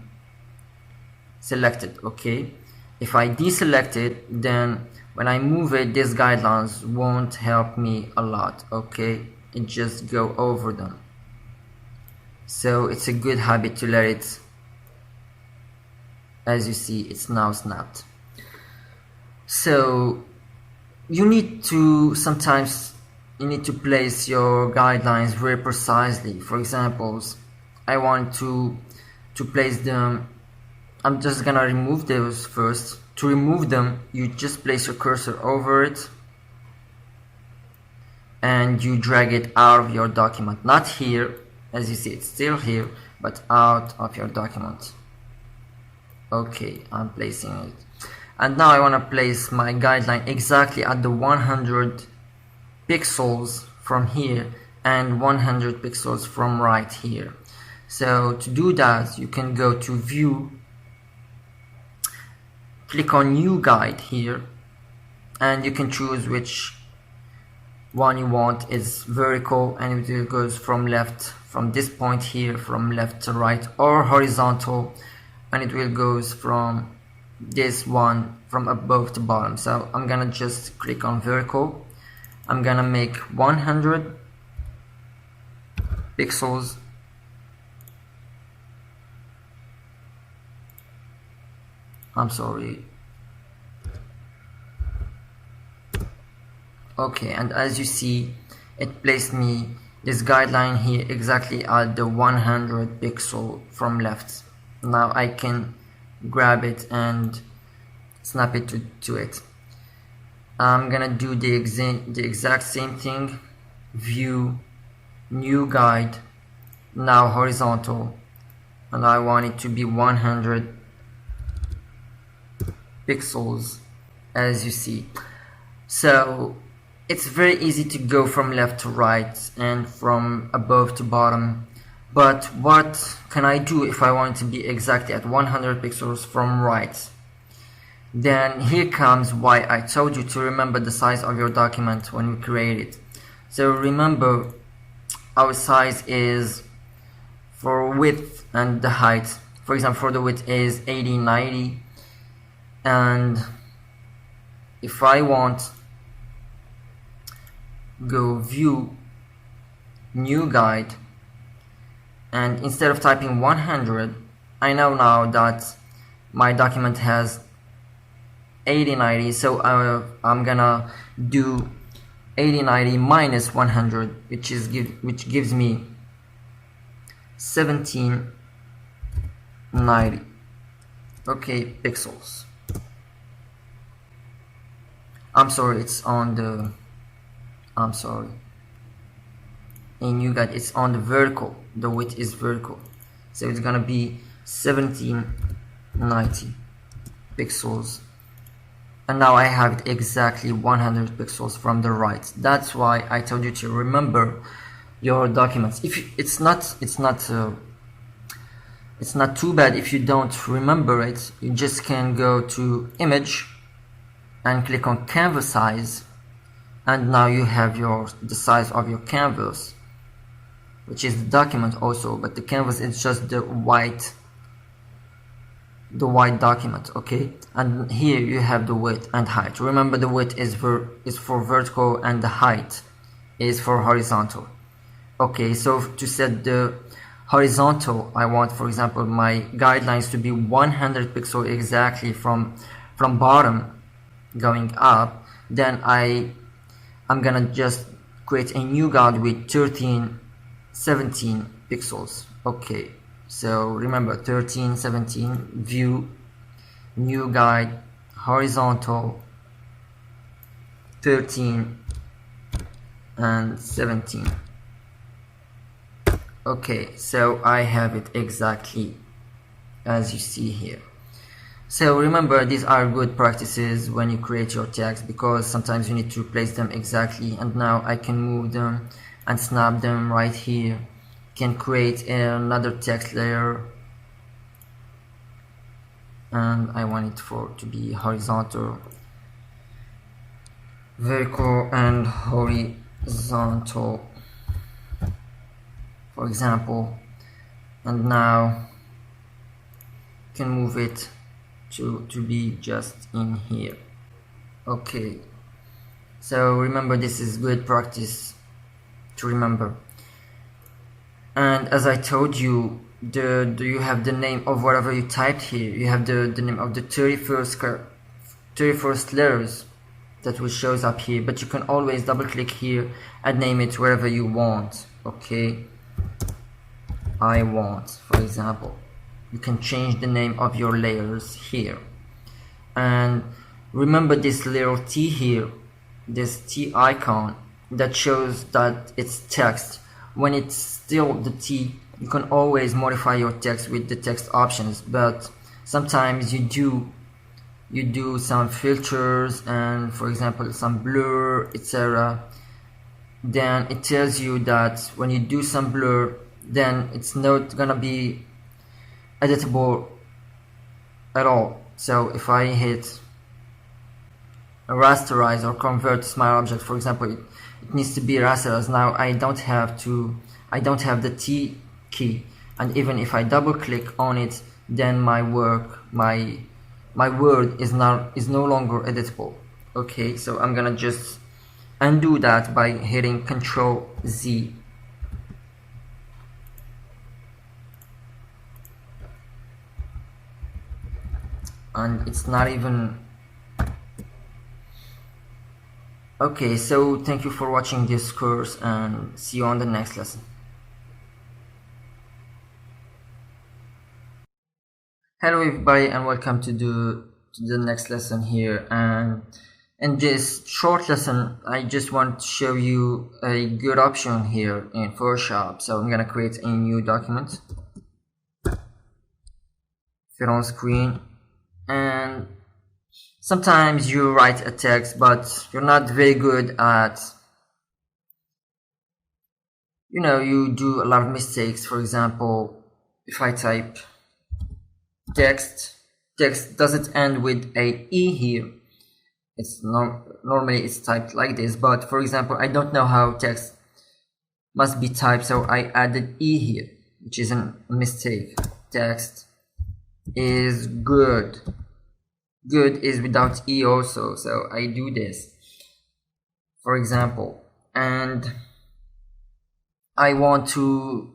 selected. Okay, if I deselect it, then when I move it, these guidelines won't help me a lot. Okay, it just go over them. So it's a good habit to let it. As you see, it's now snapped. So you need to place your guidelines very precisely. For example, I want to place them. I'm just gonna remove those first. To remove them, you just place your cursor over it and you drag it out of your document. Not here, as you see, it's still here, but out of your document. Okay, I'm placing it. And now I want to place my guideline exactly at the 100 pixels from here and 100 pixels from right here. So to do that, you can go to View, click on New Guide here, and you can choose which one you want. Is vertical, and it goes from this point here, from left to right, or horizontal, and it will goes from this one, from above to bottom. So I'm gonna just click on vertical. I'm gonna make 100 pixels. I'm sorry. Okay, and as you see, it placed me this guideline here exactly at the 100 pixel from left. Now I can grab it and snap it to it. I'm gonna do the exact same thing. View, New Guide, now horizontal, and I want it to be 100 pixels, as you see. So it's very easy to go from left to right and from above to bottom, but what can I do if I want to be exactly at 100 pixels from right? Then here comes why I told you to remember the size of your document when we create it. So remember, our size is for width and the height. For example, for the width is 80/90, and if I want, go View, New Guide, and instead of typing 100, I know now that my document has 80/90, so I'm gonna do 80/90 minus 100, which gives me 1790. Okay, pixels. I'm sorry, it's on the. I'm sorry. In New Guide, it's on the vertical. The width is vertical, so it's gonna be 1790 pixels. And now I have it exactly 100 pixels from the right. That's why I told you to remember your documents. If it's not too bad if you don't remember it. You just can go to Image and click on Canvas Size, and now you have the size of your canvas. which is the document also, but the canvas is just the white document. Okay, and here you have the width and height. Remember, the width is for vertical and the height is for horizontal. Okay, so to set the horizontal, I want, for example, my guidelines to be 100 pixels exactly from bottom going up. Then I'm gonna just create a new guide with 17 pixels. Okay, so remember, 17 view, new guide, horizontal, 13 and 17. Okay, so I have it exactly as you see here. So remember, these are good practices when you create your text, because sometimes you need to place them exactly. And now I can move them and snap them right here. Can create another text layer, and I want it to be horizontal, vertical and horizontal, for example. And now can move it to be just in here. Okay, so remember, this is good practice to remember. And as I told you, you have the name of whatever you typed here. You have the name of the 31st letters that will shows up here, but you can always double click here and name it wherever you want. Okay, I want, for example. You can change the name of your layers here. And remember this little T here, this T icon that shows that it's text. When it's still the T, you can always modify your text with the text options, but sometimes you do some filters and, for example, some blur, etc. Then it tells you that when you do some blur, then it's not gonna be editable at all. So if I hit rasterize or convert to smart object, for example, it needs to be rasterized. Now I don't have the T key, and even if I double click on it, then my word is no longer editable. Okay, so I'm gonna just undo that by hitting Ctrl Z. And it's not even okay. So thank you for watching this course, and see you on the next lesson. Hello everybody, and welcome to the next lesson here. And in this short lesson, I just want to show you a good option here in Photoshop. So I'm gonna create a new document, fit on screen. And sometimes you write a text, but you're not very good at, you do a lot of mistakes. For example, if I type text doesn't end with a E here. It's normally it's typed like this, but for example, I don't know how text must be typed, so I added E here, which is a mistake. Text is good is without E also, so I do this, for example. And I want to,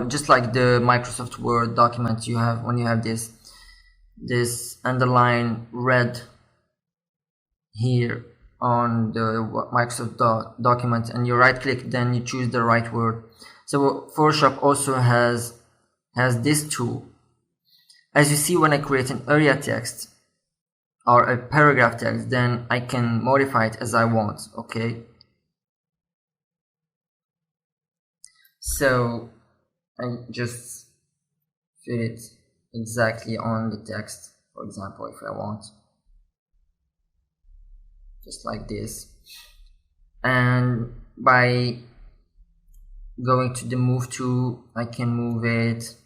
just like the Microsoft Word document you have, when you have this underline red here on the Microsoft document, and you right click, then you choose the right word. So Photoshop also has this tool. As you see, when I create an area text or a paragraph text, then I can modify it as I want. Okay, so I just fit it exactly on the text, for example, if I want, just like this. And by going to the move tool, I can move it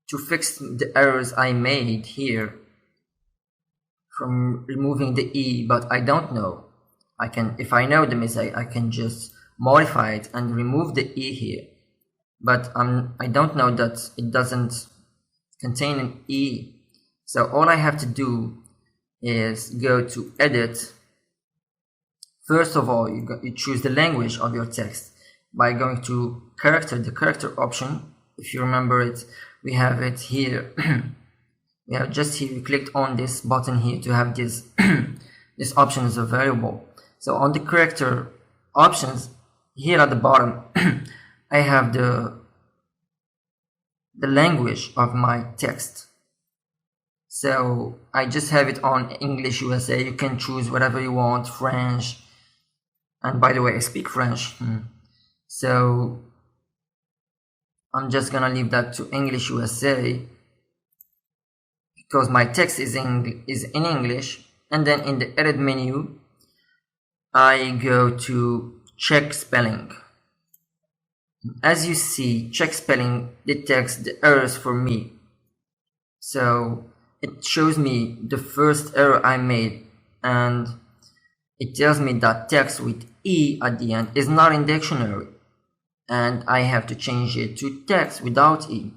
to fix the errors I made here from removing the E, but I don't know. If I know the mistake, I can just modify it and remove the E here, but I don't know that it doesn't contain an E. So all I have to do is go to edit. First of all, you choose the language of your text by going to character, the character option. If you remember it, we have it here. We have just here, we clicked on this button here to have this this option is available. So on the character options here at the bottom, I have the language of my text. So I just have it on English USA. You can choose whatever you want, French. And by the way, I speak French. So I'm just gonna leave that to English USA because my text is in English. And then in the edit menu, I go to check spelling. As you see, check spelling detects the errors for me. So it shows me the first error I made, and it tells me that text with E at the end is not in dictionary, and I have to change it to text without E.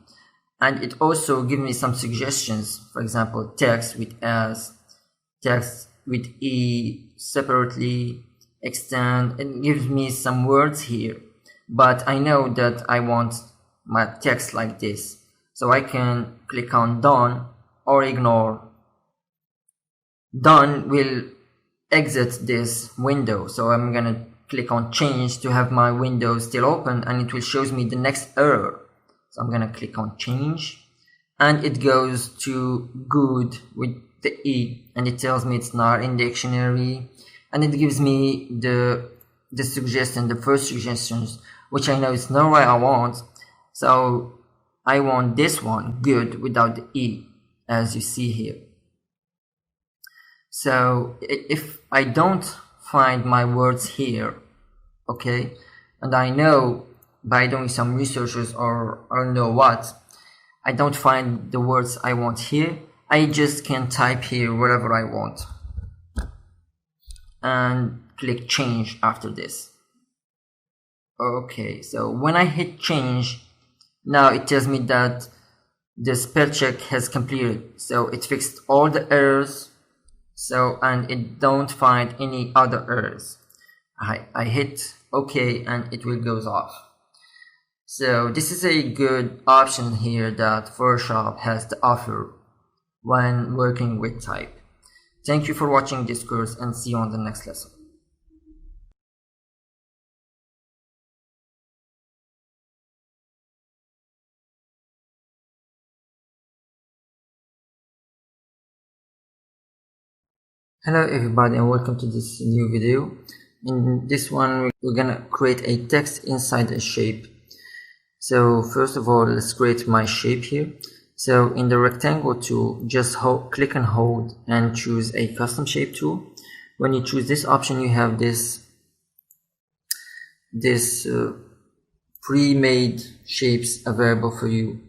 And it also gives me some suggestions. For example, text with S, text with E separately, extend. It gives me some words here, but I know that I want my text like this, so I can click on done or ignore. Done will exit this window, so I'm gonna click on change to have my window still open, and it will show me the next error. So I'm gonna click on change, and it goes to good with the E, and it tells me it's not in dictionary, and it gives me the suggestion, the first suggestions, which I know it's not what I want. So I want this one, good, without the E, as you see here. So if I don't find my words here, okay, and I know by doing some researches or I don't know what, I don't find the words I want here, I just can type here whatever I want and click change after this. Okay, so when I hit change, now it tells me that the spell check has completed, so it fixed all the errors. So, and it don't find any other errors. I hit OK and it will goes off. So this is a good option here that Photoshop has to offer when working with type. Thank you for watching this course, and see you on the next lesson. Hello everybody, and welcome to this new video. In this one, we're gonna create a text inside a shape. So first of all, let's create my shape here. So in the rectangle tool, just click and hold and choose a custom shape tool. When you choose this option, you have this pre-made shapes available for you.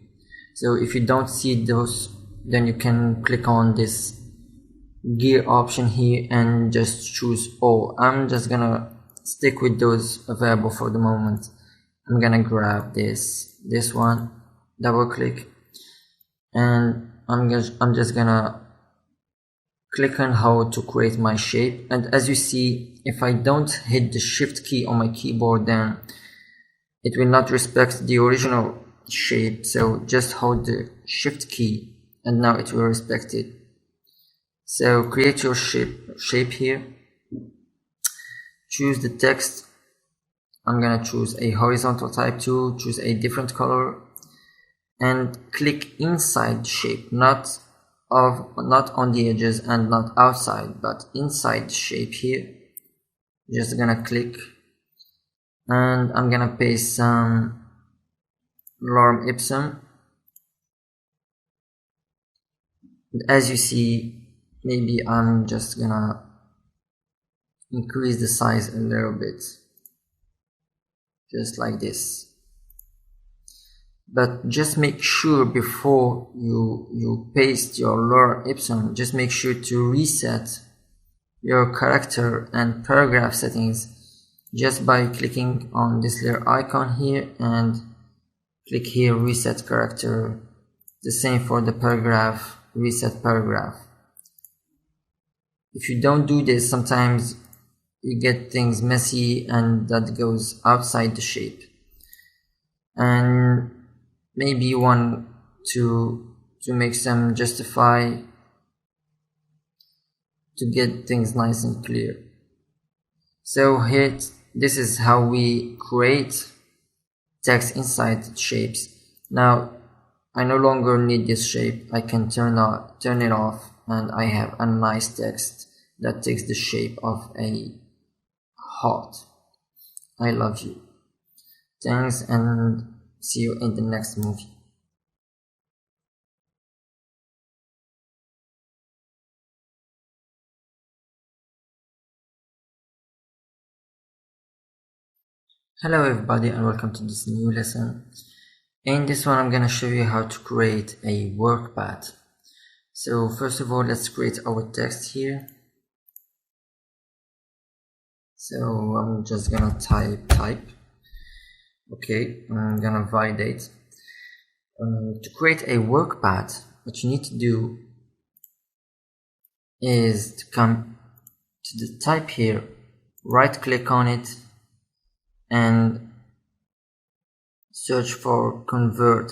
So if you don't see those, then you can click on this gear option here and just choose all. I'm just gonna stick with those available for the moment. I'm gonna grab this one, double click, and I'm just gonna click and hold to create my shape. And as you see, if I don't hit the shift key on my keyboard, then it will not respect the original shape. So just hold the shift key and now it will respect it. So create your shape here, choose the text. I'm gonna choose a horizontal type tool, choose a different color, and click inside the shape, not on the edges and not outside, but inside the shape here. Just gonna click, and I'm gonna paste some lorem ipsum. As you see, maybe I'm just gonna increase the size a little bit, just like this. But just make sure before you paste your lorem ipsum, just make sure to reset your character and paragraph settings just by clicking on this little icon here and click here, reset character. The same for the paragraph, reset paragraph. If you don't do this, sometimes you get things messy and that goes outside the shape. And maybe you want to make some justify to get things nice and clear. So here, this is how we create text inside shapes. Now I no longer need this shape. I can turn it off, and I have a nice text that takes the shape of a heart. I love you. Thanks, and see you in the next movie. Hello everybody, and welcome to this new lesson. In this one I'm gonna show you how to create a work path. So first of all, let's create our text here. So I'm just gonna type. Okay, I'm gonna validate. To create a work path, what you need to do is to come to the type here, right click on it, and search for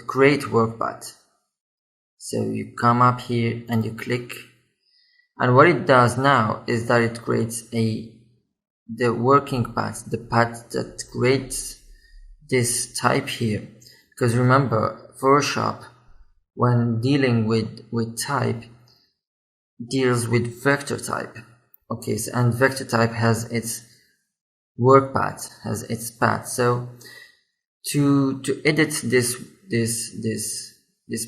create work path. So you come up here and you click, and what it does now is that it creates the working path, the path that creates this type here. Because remember, Photoshop, when dealing with type, deals with vector type. Okay, so, and vector type has its work path, has its path. So to edit this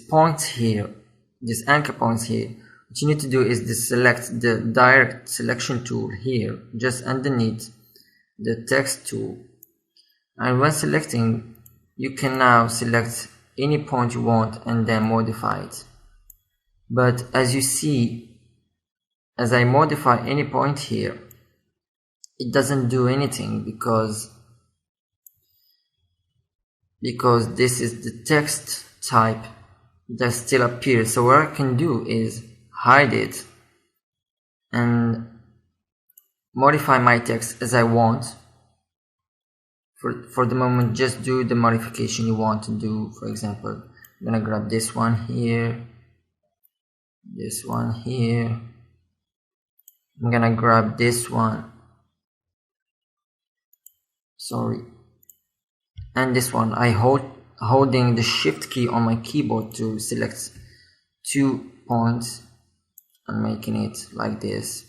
point here, this anchor points here, what you need to do is to select the direct selection tool here, just underneath the text tool. And when selecting, you can now select any point you want and then modify it. But as you see, as I modify any point here, it doesn't do anything because this is the text type that still appears. So what I can do is hide it and modify my text as I want. For the moment, just do the modification you want to do. For example, I'm gonna grab this one here, this one here. I'm gonna grab this one, sorry, and this one. I holding the shift key on my keyboard to select 2 points and making it like this.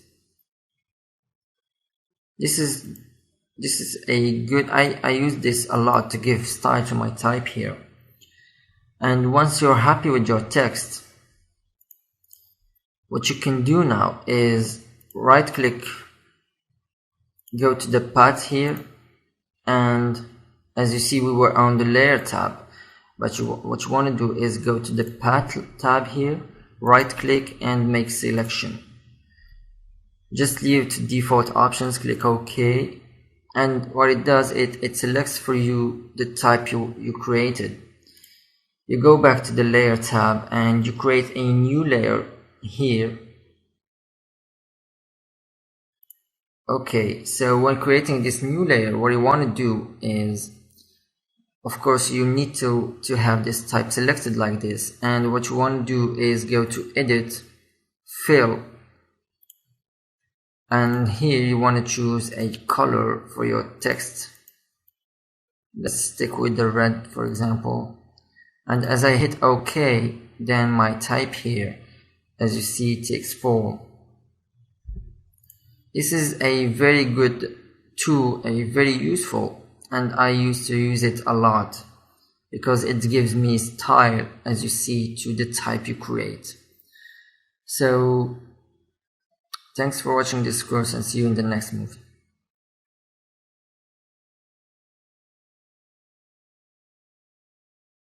This is a good, I use this a lot to give style to my type here. And once you're happy with your text, what you can do now is right click, go to the path here, and as you see, we were on the layer tab, but what you want to do is go to the path tab here, right click and make selection. Just leave it to default options, click OK, and what it does, it selects for you the type you created. You go back to the layer tab and you create a new layer here. Okay, so when creating this new layer, what you want to do is, of course, you need to have this type selected like this, and what you want to do is go to edit, fill, and here you want to choose a color for your text. Let's stick with the red, for example. And as I hit OK, then my type here, as you see, takes form. This is a very good tool, a very useful, and I used to use it a lot because it gives me style, as you see, to the type you create. So thanks for watching this course, and see you in the next movie.